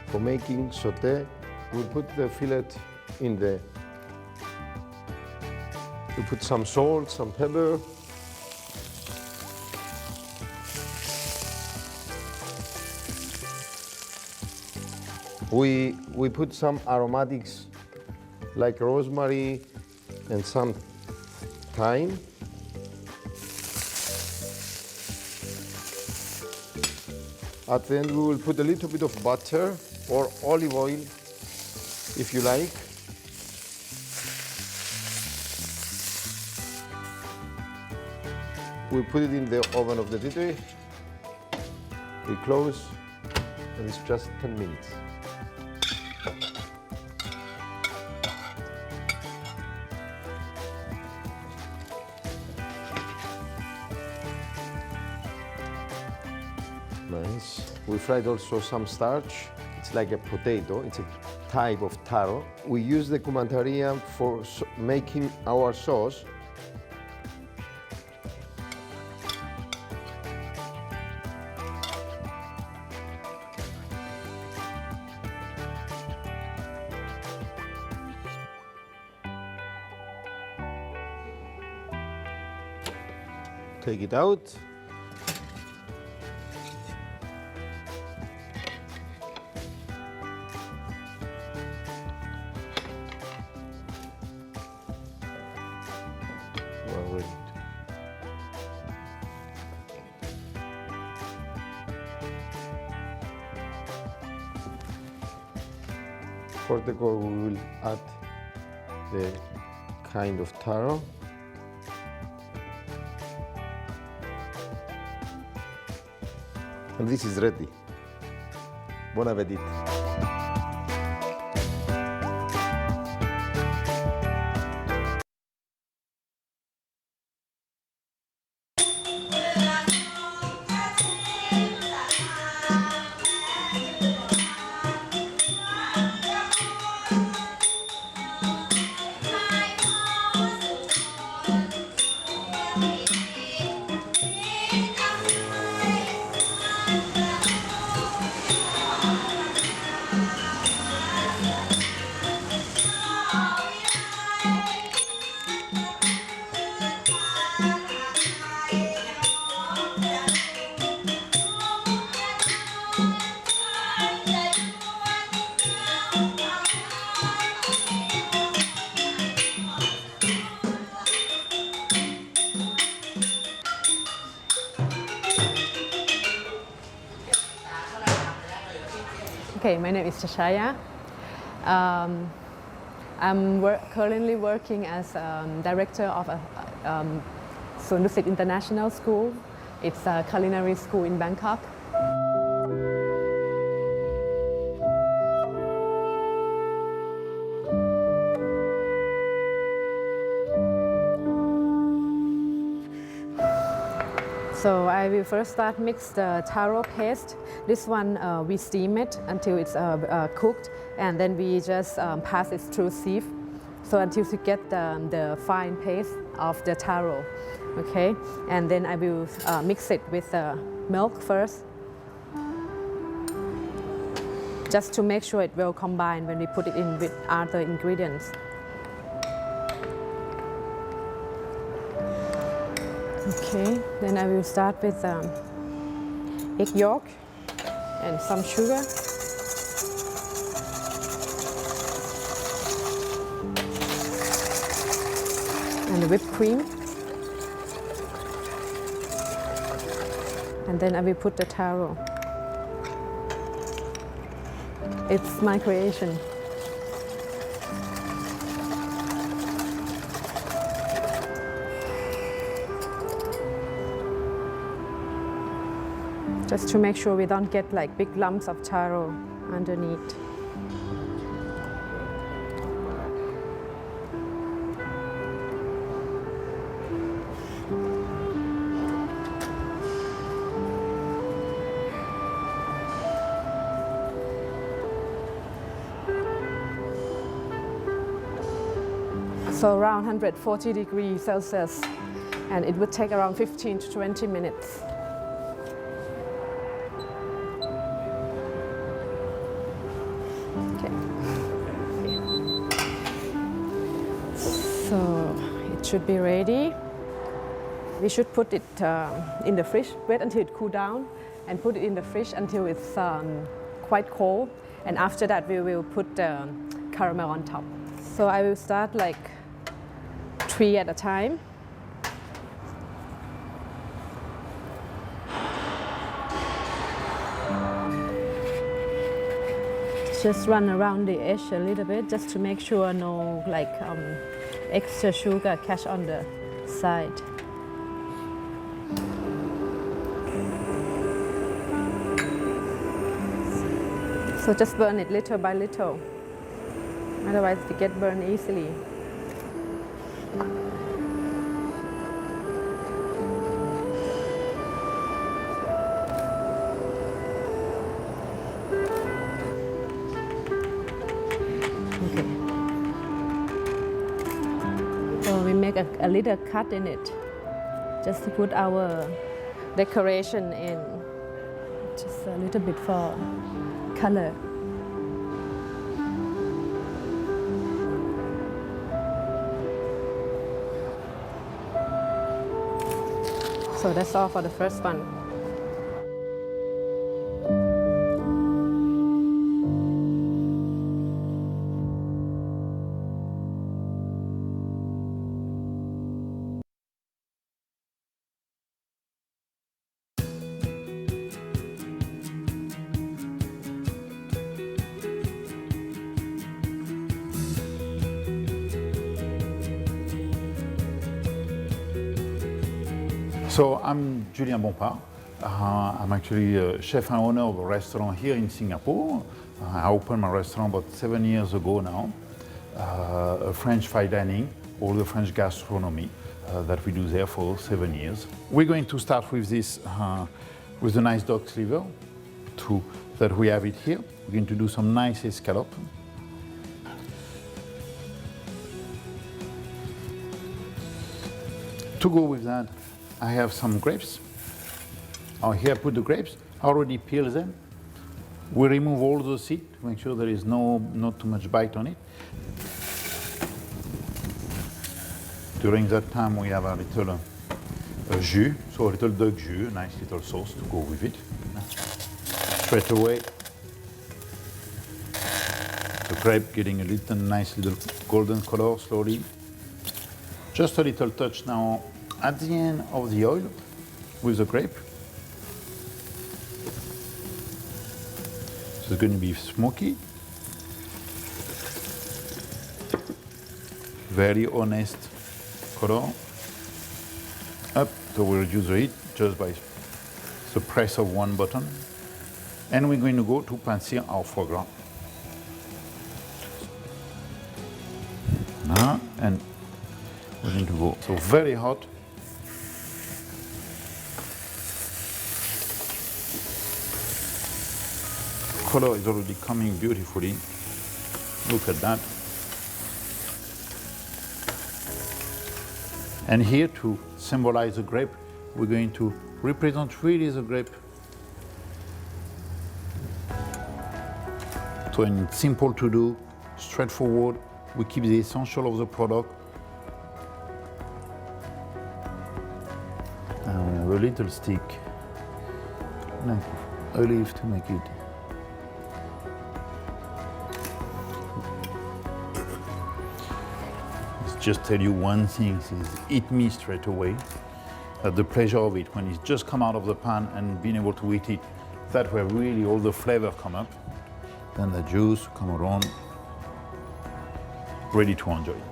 For making sauté, we put the fillet in the... We put some salt, some pepper. We put some aromatics like rosemary and some thyme. At the end we will put a little bit of butter or olive oil if you like. We put it in the oven of the Dietrich. We close and it's just 10 minutes. Nice. We fried also some starch. It's like a potato. It's a type of taro. We use the kumantaria for making our sauce. Take it out. For the core, we will add the kind of taro. And this is ready. Bon appetit. Okay, my name is Chashaya. I'm currently working as director of a Sunusit International School. It's a culinary school in Bangkok. So I will first start mix the taro paste. This one we steam it until it's cooked, and then we just pass it through sieve. So until you get the fine paste of the taro, okay? And then I will mix it with milk first, just to make sure it will combine when we put it in with other ingredients. Okay, then I will start with egg yolk and some sugar. And the whipped cream. And then I will put the taro. It's my creation. Just to make sure we don't get like big lumps of taro underneath. So around 140 degrees Celsius, and it would take around 15 to 20 minutes. So it should be ready. We should put it in the fridge, wait until it cools down, and put it in the fridge until it's quite cold. And after that, we will put the caramel on top. So I will start like 3 at a time. Just run around the edge a little bit, just to make sure no like extra sugar catch on the side. So just burn it little by little, otherwise it get burned easily. So we make a little cut in it, just to put our decoration in, just a little bit for color. So that's all for the first one. So I'm Julien Bompard. I'm actually a chef and owner of a restaurant here in Singapore. I opened my restaurant about 7 years ago now. A French fine dining, all the French gastronomy that we do there for 7 years. We're going to start with this, with the nice dog's liver, that we have it here. We're going to do some nice escalope. To go with that, I have some grapes. Here I put the grapes, I already peeled them. We remove all the seed to make sure there is not too much bite on it. During that time we have a little jus, so a little duck jus, a nice little sauce to go with it. Straight away, the grape getting a little nice little golden color slowly. Just a little touch now at the end of the oil with the grape. So it's going to be smoky. Very honest color. Up, so we reduce the heat just by the press of one button. And we're going to go to pansir our foie gras. And we're going to go, so very hot. Color is already coming beautifully. Look at that. And here to symbolize the grape, we're going to represent really the grape. So it's simple to do, straightforward. We keep the essential of the product. And we have a little stick, like olive to make it. Let's just tell you one thing, is eat me straight away. The pleasure of it, when it's just come out of the pan and being able to eat it, that's where really all the flavor come up. Then the juice come around, ready to enjoy it.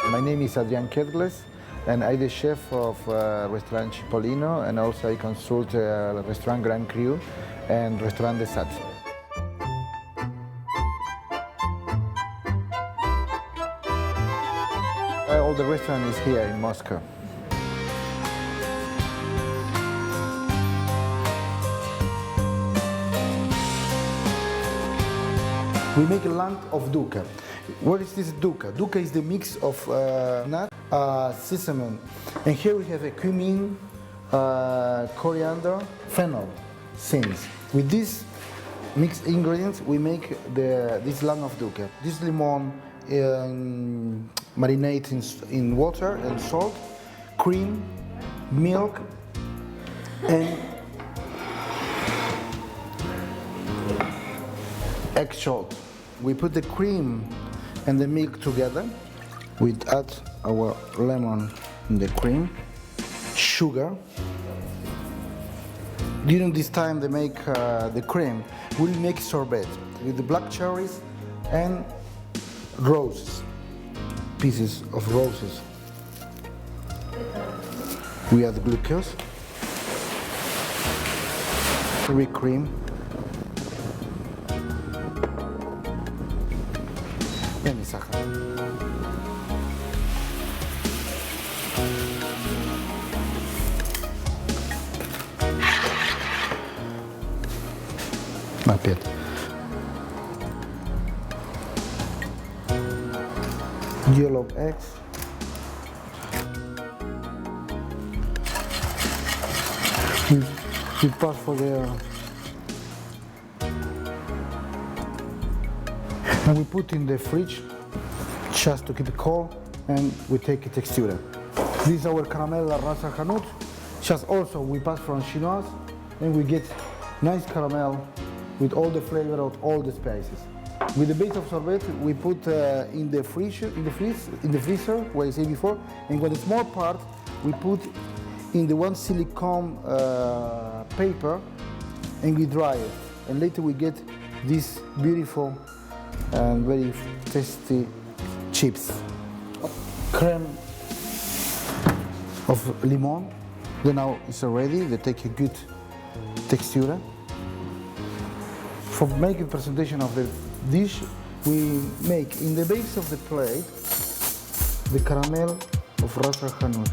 My name is Adrian Kedgles, and I'm the chef of Restaurant Cipollino, and also I consult Restaurant Grand Cru and Restaurant des Sats. All the restaurant is here in Moscow. We make a lamb of dukkha. What is this dukkha? Dukkha is the mix of nut, sesame, and here we have a cumin, coriander, fennel, seeds. With these mixed ingredients, we make this lamb of dukkha. This lemon marinated in water and salt, cream, milk, and egg salt. We put the cream and the milk together. We add our lemon in the cream, sugar. During this time they make the cream, we'll make sorbet with the black cherries and roses, pieces of roses. We add glucose, whipped cream, and sachar. Опять. Yellow eggs. We pass for the and we put in the fridge just to keep it cold, and we take a texture. This is our caramel Ras Al Hanout. Just also we pass from chinoise, and we get nice caramel with all the flavor of all the spices. With the base of sorbet, we put in the freezer, what I said before, and with the small part, we put in the one silicone paper, and we dry it. And later we get these beautiful and very tasty chips. Creme of lemon. Then now it's ready. They take a good texture. For making presentation of the dish, we make in the base of the plate the caramel of Ras Al Hanout.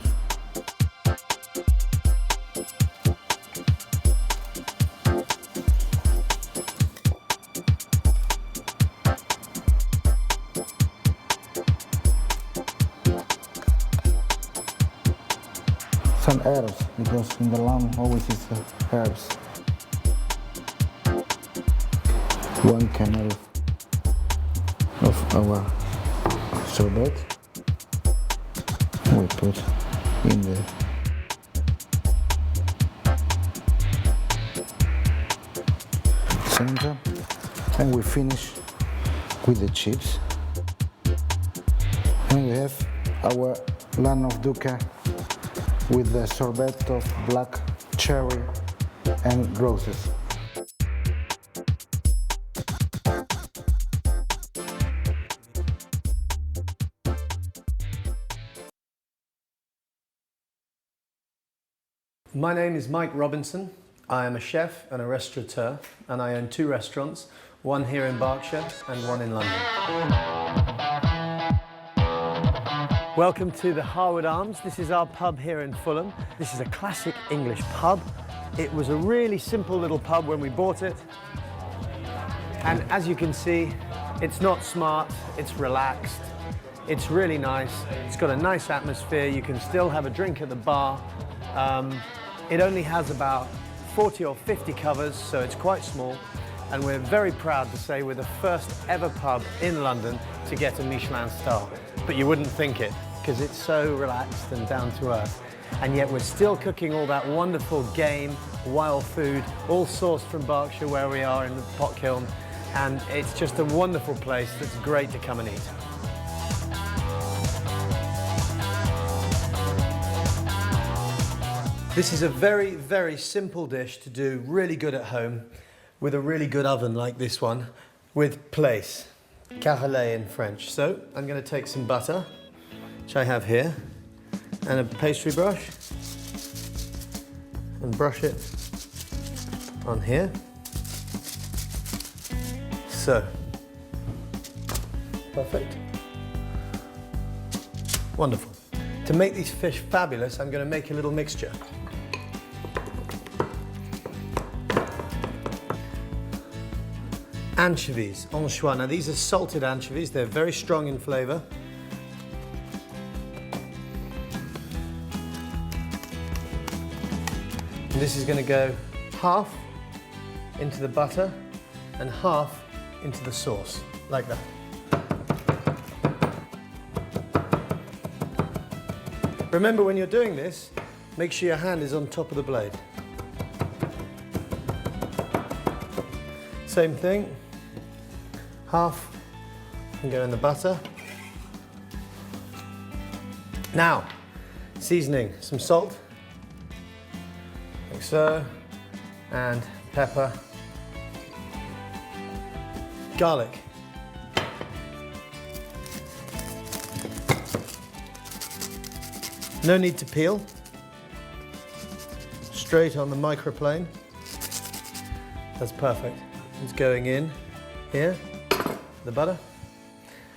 Some herbs, because in the lamb always is herbs. 1 kernel of our sorbet we put in the center, and we finish with the chips, and we have our lamb of duca with the sorbet of black cherry and roses. My name is Mike Robinson. I am a chef and a restaurateur, and I own 2 restaurants, one here in Berkshire and one in London. Welcome to the Harwood Arms. This is our pub here in Fulham. This is a classic English pub. It was a really simple little pub when we bought it. And as you can see, it's not smart, it's relaxed, it's really nice, it's got a nice atmosphere, you can still have a drink at the bar. It only has about 40 or 50 covers, so it's quite small. And we're very proud to say we're the first ever pub in London to get a Michelin star. But you wouldn't think it, because it's so relaxed and down to earth. And yet we're still cooking all that wonderful game, wild food, all sourced from Berkshire where we are in the pot kiln. And it's just a wonderful place that's great to come and eat. This is a very, very simple dish to do really good at home with a really good oven like this one with place, carrelé in French. So I'm going to take some butter, which I have here, and a pastry brush, and brush it on here. So, perfect. Wonderful. To make these fish fabulous, I'm going to make a little mixture. Anchovies, anchois. Now these are salted anchovies, they're very strong in flavour. And this is going to go half into the butter and half into the sauce, like that. Remember, when you're doing this, make sure your hand is on top of the blade. Same thing. Half can go in the butter. Now, seasoning, some salt, like so, and pepper, garlic. No need to peel, straight on the microplane. That's perfect. It's going in here, the butter,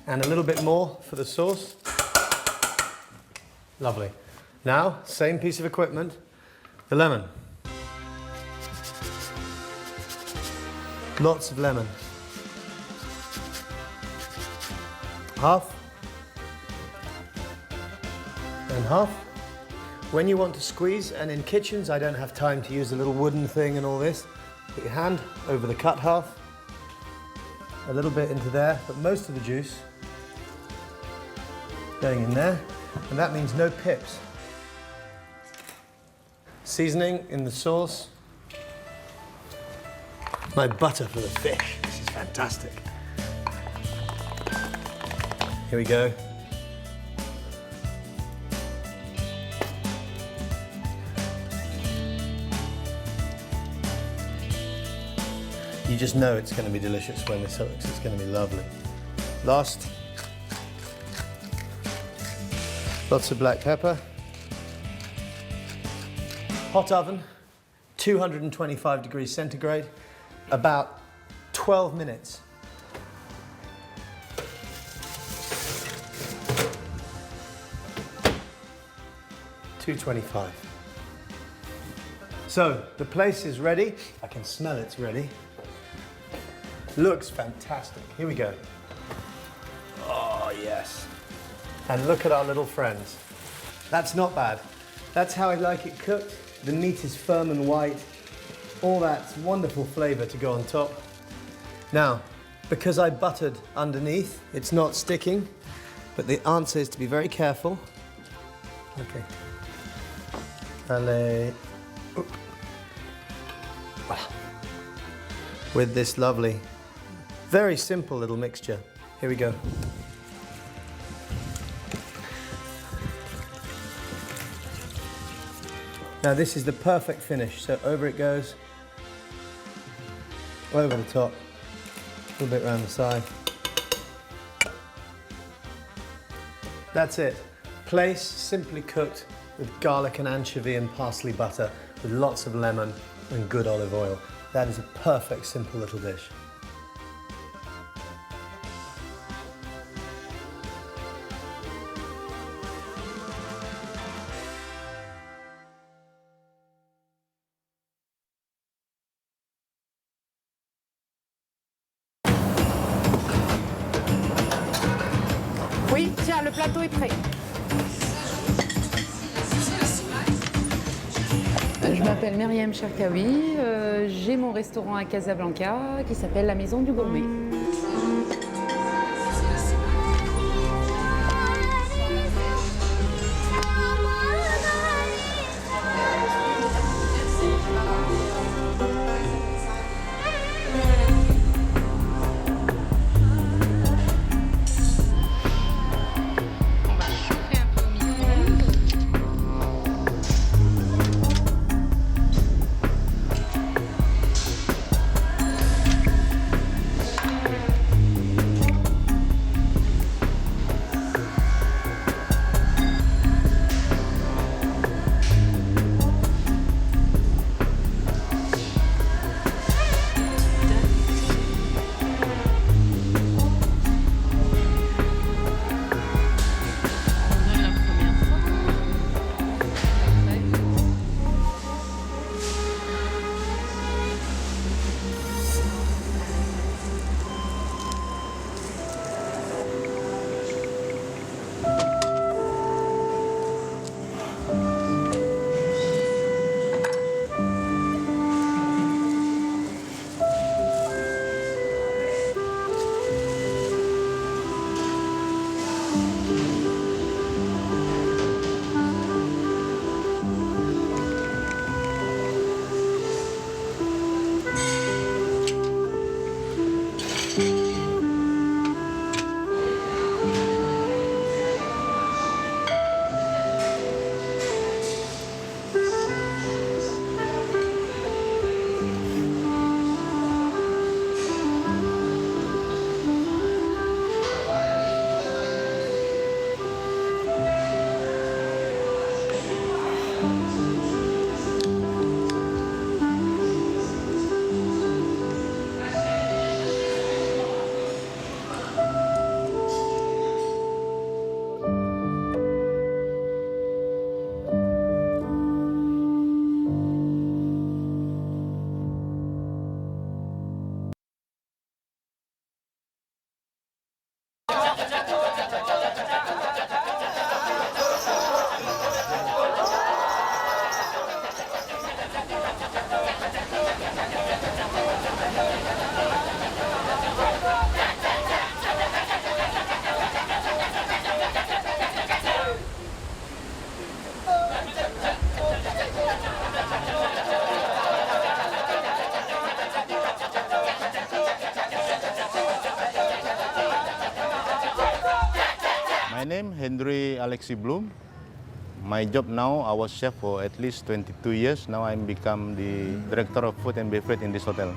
and a little bit more for the sauce. Lovely. Now, same piece of equipment, the lemon. Lots of lemon. Half and half. When you want to squeeze, and in kitchens I don't have time to use the little wooden thing and all this, put your hand over the cut half, a little bit into there, but most of the juice going in there, and that means no pips. Seasoning in the sauce. My butter for the fish. This is fantastic. Here we go. You just know it's going to be delicious when this hooks. It's going to be lovely. Last. Lots of black pepper. Hot oven, 225 degrees centigrade, about 12 minutes. $225. So the place is ready. I can smell it's ready. Looks fantastic. Here we go. Oh, yes. And look at our little friends. That's not bad. That's how I like it cooked. The meat is firm and white. All that wonderful flavor to go on top. Now, because I buttered underneath, it's not sticking, but the answer is to be very careful. Okay. Allez. Oop. Voilà. With this lovely, very simple little mixture. Here we go. Now this is the perfect finish, so over it goes, over the top, a little bit around the side. That's it. Plaice, simply cooked with garlic and anchovy and parsley butter with lots of lemon and good olive oil. That is a perfect, simple little dish. Oui, tiens, le plateau est prêt. Je m'appelle Myriam Cherkaoui, j'ai mon restaurant à Casablanca qui s'appelle la Maison du Gourmet. Henry Alexi Bloom. My job now, I was chef for at least 22 years. Now I'm become the director of food and beverage in this hotel.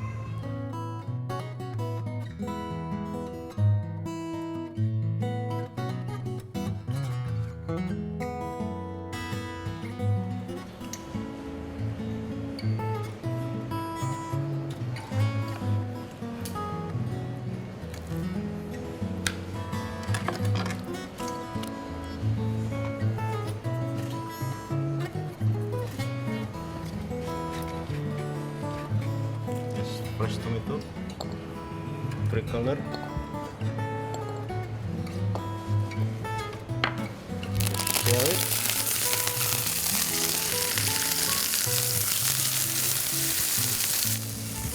Fresh tomato, three color, stir it,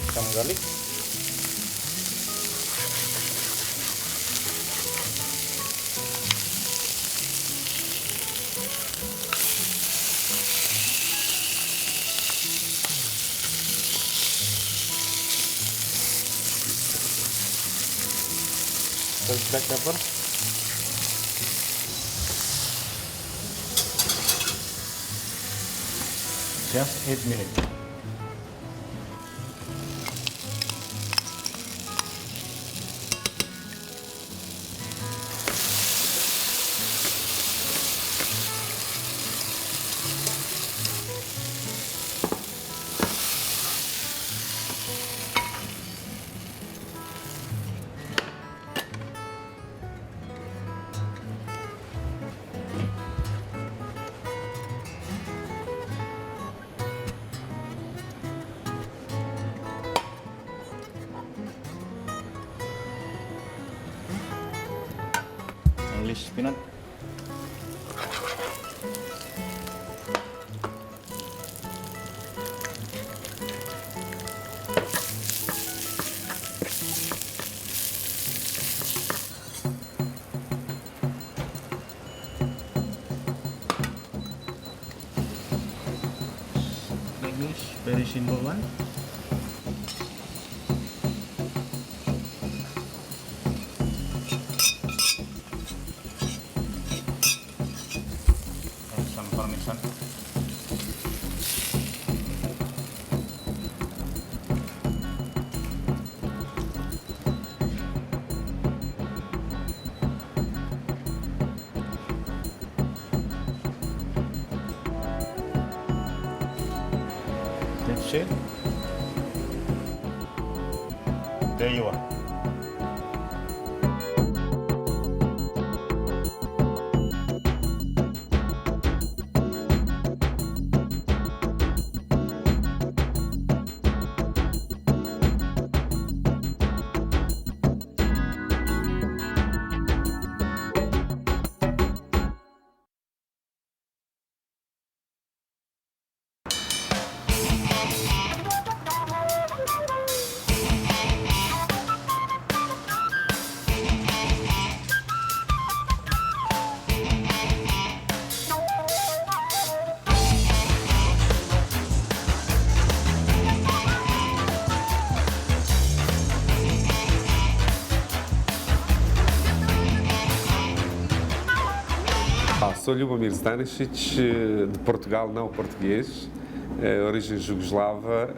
some garlic, black pepper, just 8 minutes. English peanut. English, very simple one. Parmesan. That's it. There you are. Sou Ljubomir Stanisic, de Portugal, não português, origem jugoslava,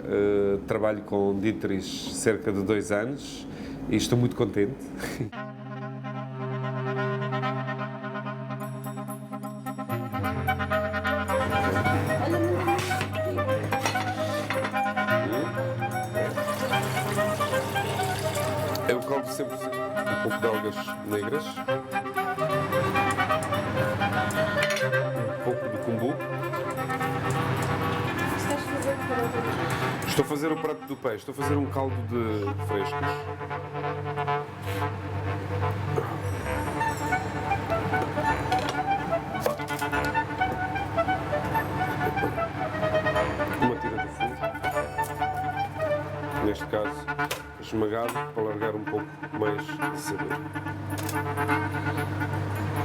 trabalho com Dietrich cerca de 2 anos e estou muito contente. Eu como sempre um pouco de algas negras. Um pouco de kombu. Estou a fazer o prato do peixe, estou a fazer um caldo de frescos. Uma tira de fundo. Neste caso, esmagado para largar um pouco mais de sabor.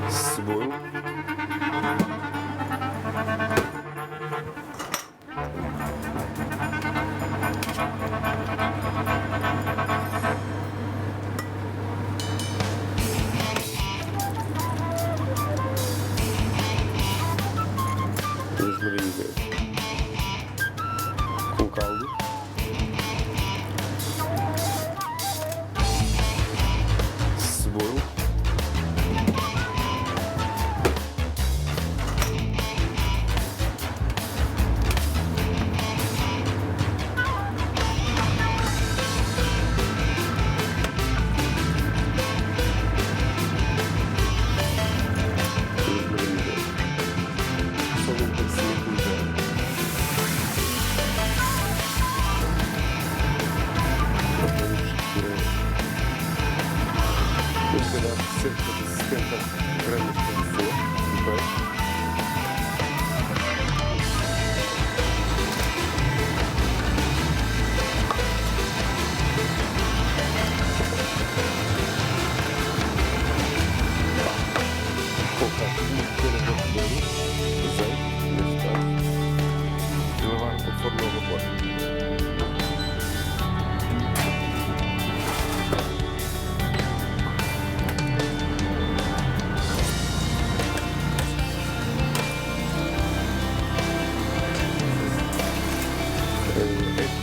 Cebola.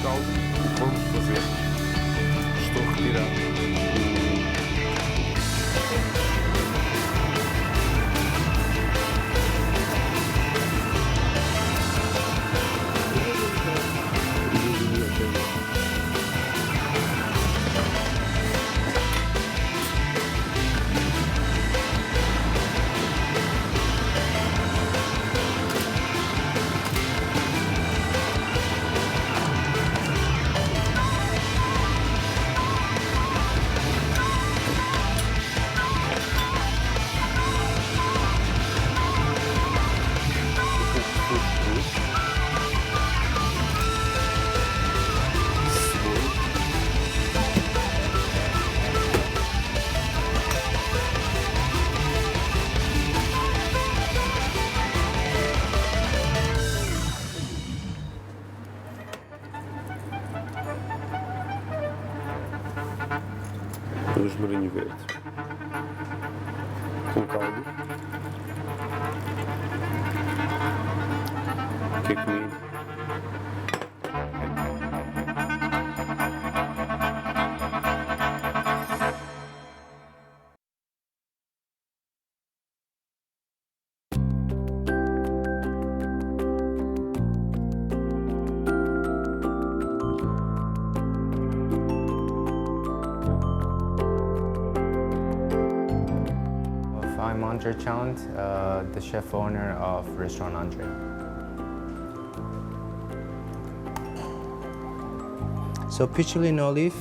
caldo, o pão de fazer. Estou a retirar rosmarinho verde com caldo, que é comigo. I'm Andre Chand, the chef owner of Restaurant Andre. So picholine olive,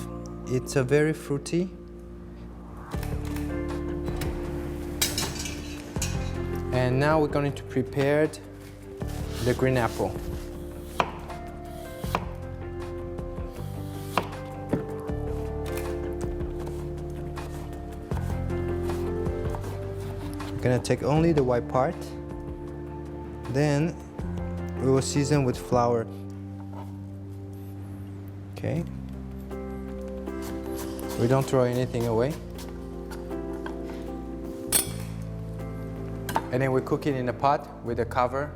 it's a very fruity. And now we're going to prepare the green apple. We're gonna take only the white part. Then we will season with flour. Okay. We don't throw anything away. And then we cook it in a pot with a cover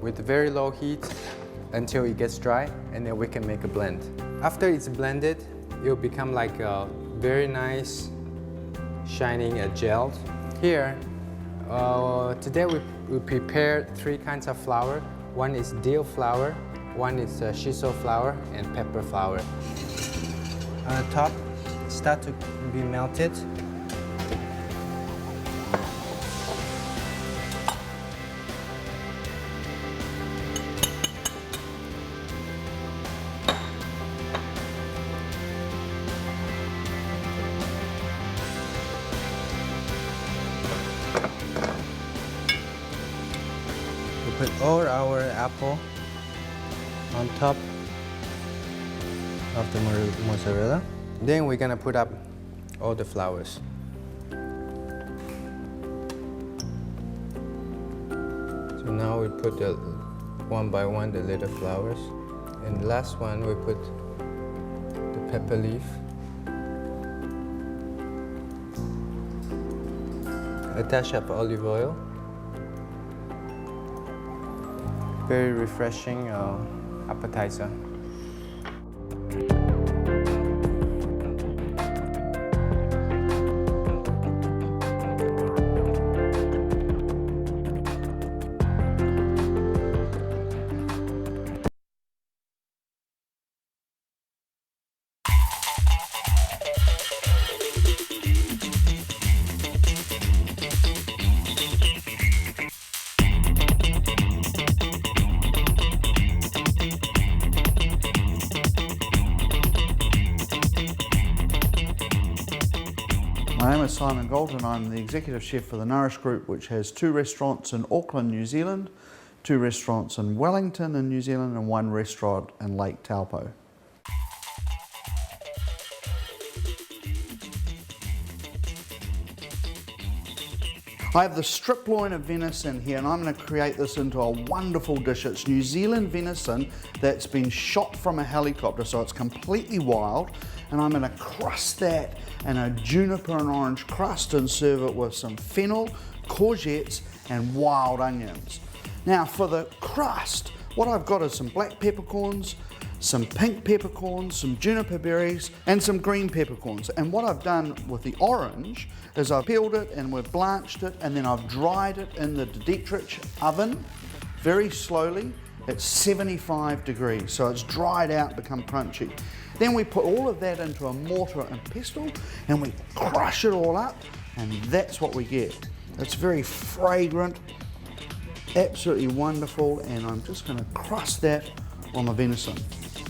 with very low heat until it gets dry, and then we can make a blend. After it's blended, it will become like a very nice, shining gel. Here, today we prepared 3 kinds of flour. One is dill flour, one is shiso flour, and pepper flour. On the top, start to be melted. We put all our apple on top of the mozzarella. Then we're gonna put up all the flours. So now we put one by one the little flowers. And the last one we put the pepper leaf. A dash of olive oil. Very refreshing appetizer. My name is Simon Galton. I'm the executive chef for the Nourish Group, which has 2 restaurants in Auckland, New Zealand, 2 restaurants in Wellington in New Zealand, and 1 restaurant in Lake Taupo. I have the strip loin of venison here, and I'm going to create this into a wonderful dish. It's New Zealand venison that's been shot from a helicopter, so it's completely wild. And I'm going to crust that in a juniper and orange crust and serve it with some fennel, courgettes, and wild onions. Now for the crust, what I've got is some black peppercorns, some pink peppercorns, some juniper berries, and some green peppercorns. And what I've done with the orange is I've peeled it and we've blanched it, and then I've dried it in the Dietrich oven very slowly at 75 degrees. So it's dried out, become crunchy. Then we put all of that into a mortar and pestle and we crush it all up, and that's what we get. It's very fragrant, absolutely wonderful, and I'm just going to crust that on the venison.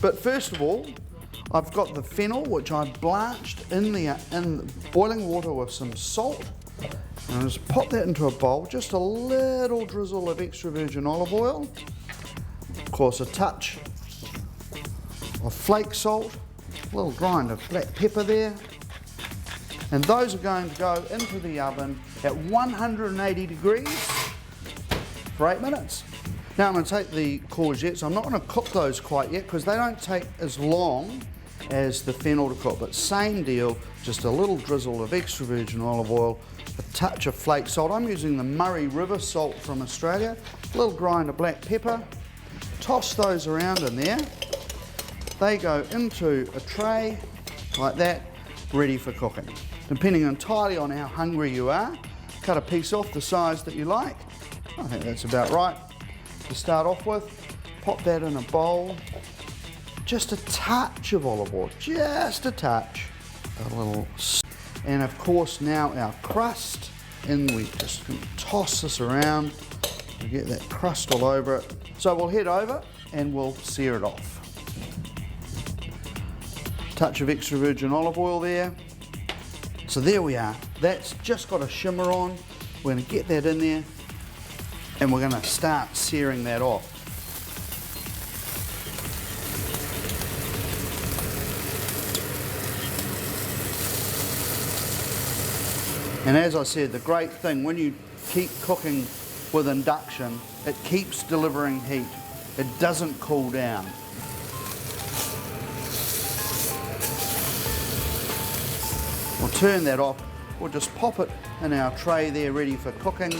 But first of all, I've got the fennel, which I blanched in boiling water with some salt. And I'll just pop that into a bowl, just a little drizzle of extra virgin olive oil. Of course, a touch of flake salt, a little grind of black pepper there. And those are going to go into the oven at 180 degrees for 8 minutes. Now I'm going to take the courgettes. I'm not going to cook those quite yet because they don't take as long as the fennel to cook, but same deal, just a little drizzle of extra virgin olive oil, a touch of flake salt. I'm using the Murray River salt from Australia, a little grind of black pepper. Toss those around in there. They go into a tray like that, ready for cooking. Depending entirely on how hungry you are, cut a piece off the size that you like. I think that's about right to start off with. Pop that in a bowl. Just a touch of olive oil, just a touch. A little. And of course now our crust, and we just toss this around to get that crust all over it. So we'll head over and we'll sear it off. Touch of extra virgin olive oil there. So there we are. That's just got a shimmer on. We're going to get that in there and we're going to start searing that off. And as I said, the great thing when you keep cooking with induction, it keeps delivering heat. It doesn't cool down. We'll turn that off. We'll just pop it in our tray there ready for cooking.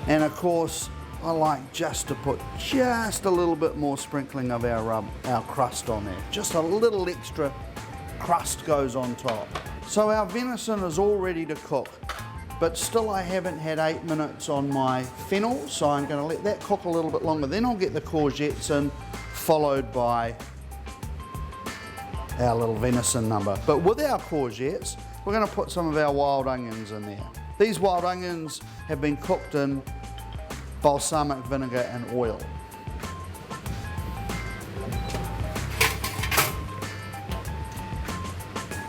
And of course, I like just to put just a little bit more sprinkling of our crust on there. Just a little extra crust goes on top. So our venison is all ready to cook, but still I haven't had 8 minutes on my fennel, so I'm going to let that cook a little bit longer. Then I'll get the courgettes in, followed by our little venison number. But with our courgettes, we're going to put some of our wild onions in there. These wild onions have been cooked in balsamic vinegar and oil.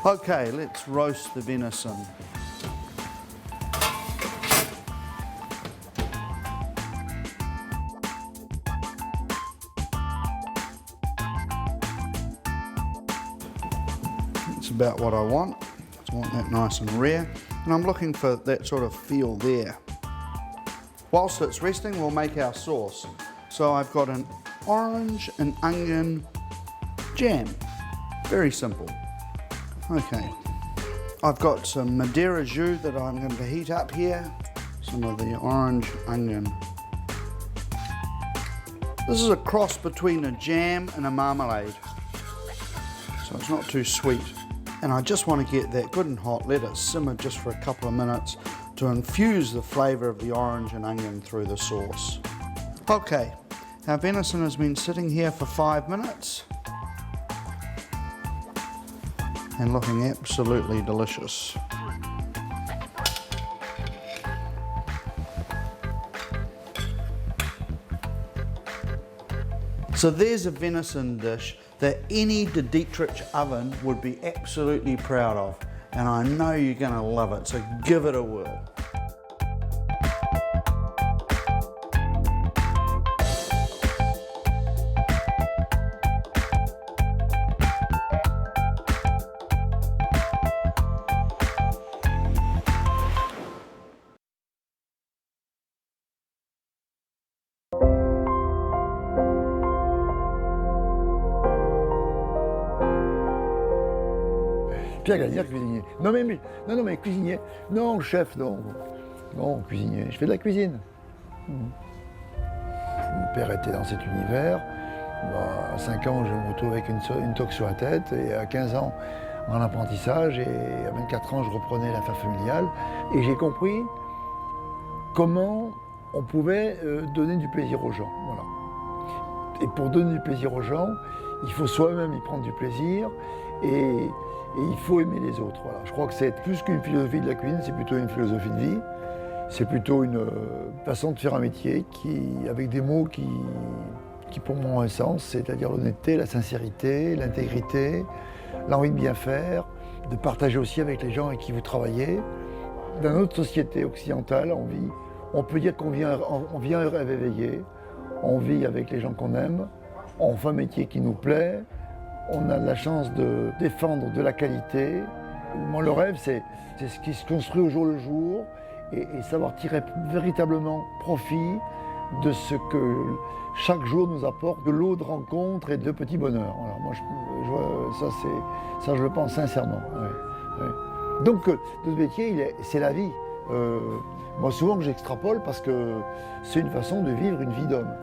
Okay, let's roast the venison. That's about what I want. I want that nice and rare. And I'm looking for that sort of feel there. Whilst it's resting, we'll make our sauce. So I've got an orange and onion jam. Very simple. Okay, I've got some Madeira jus that I'm going to heat up here. Some of the orange onion. This is a cross between a jam and a marmalade. So it's not too sweet. And I just want to get that good and hot, let it simmer just for a couple of minutes to infuse the flavour of the orange and onion through the sauce. Okay, our venison has been sitting here for 5 minutes. And looking absolutely delicious. So there's a venison dish that any Dietrich oven would be absolutely proud of. And I know you're going to love it, so give it a whirl. Pierre Gagnère, cuisinier. Non mais cuisinier. Non, chef, non. Non, cuisinier. Je fais de la cuisine. Mon père était dans cet univers. À 5 ans, je me retrouve avec une toque sur la tête, et à 15 ans, en apprentissage, et à 24 ans, je reprenais l'affaire familiale. Et j'ai compris comment on pouvait donner du plaisir aux gens. Voilà. Et pour donner du plaisir aux gens, il faut soi-même y prendre du plaisir, et il faut aimer les autres. Voilà. Je crois que c'est plus qu'une philosophie de la cuisine, c'est plutôt une philosophie de vie. C'est plutôt une façon de faire un métier avec des mots qui pour moi ont un sens, c'est-à-dire l'honnêteté, la sincérité, l'intégrité, l'envie de bien faire, de partager aussi avec les gens avec qui vous travaillez. Dans notre société occidentale, on peut dire qu'on vient rêve éveillé, on vit avec les gens qu'on aime, on fait un métier qui nous plaît, on a la chance de défendre de la qualité. Moi, le rêve, c'est ce qui se construit au jour le jour et savoir tirer véritablement profit de ce que chaque jour nous apporte, de lot de rencontres et de petits bonheurs. Voilà, moi, ça, je le pense sincèrement. Ouais, ouais. Donc, notre métier, c'est la vie. Moi, souvent, j'extrapole parce que c'est une façon de vivre une vie d'homme.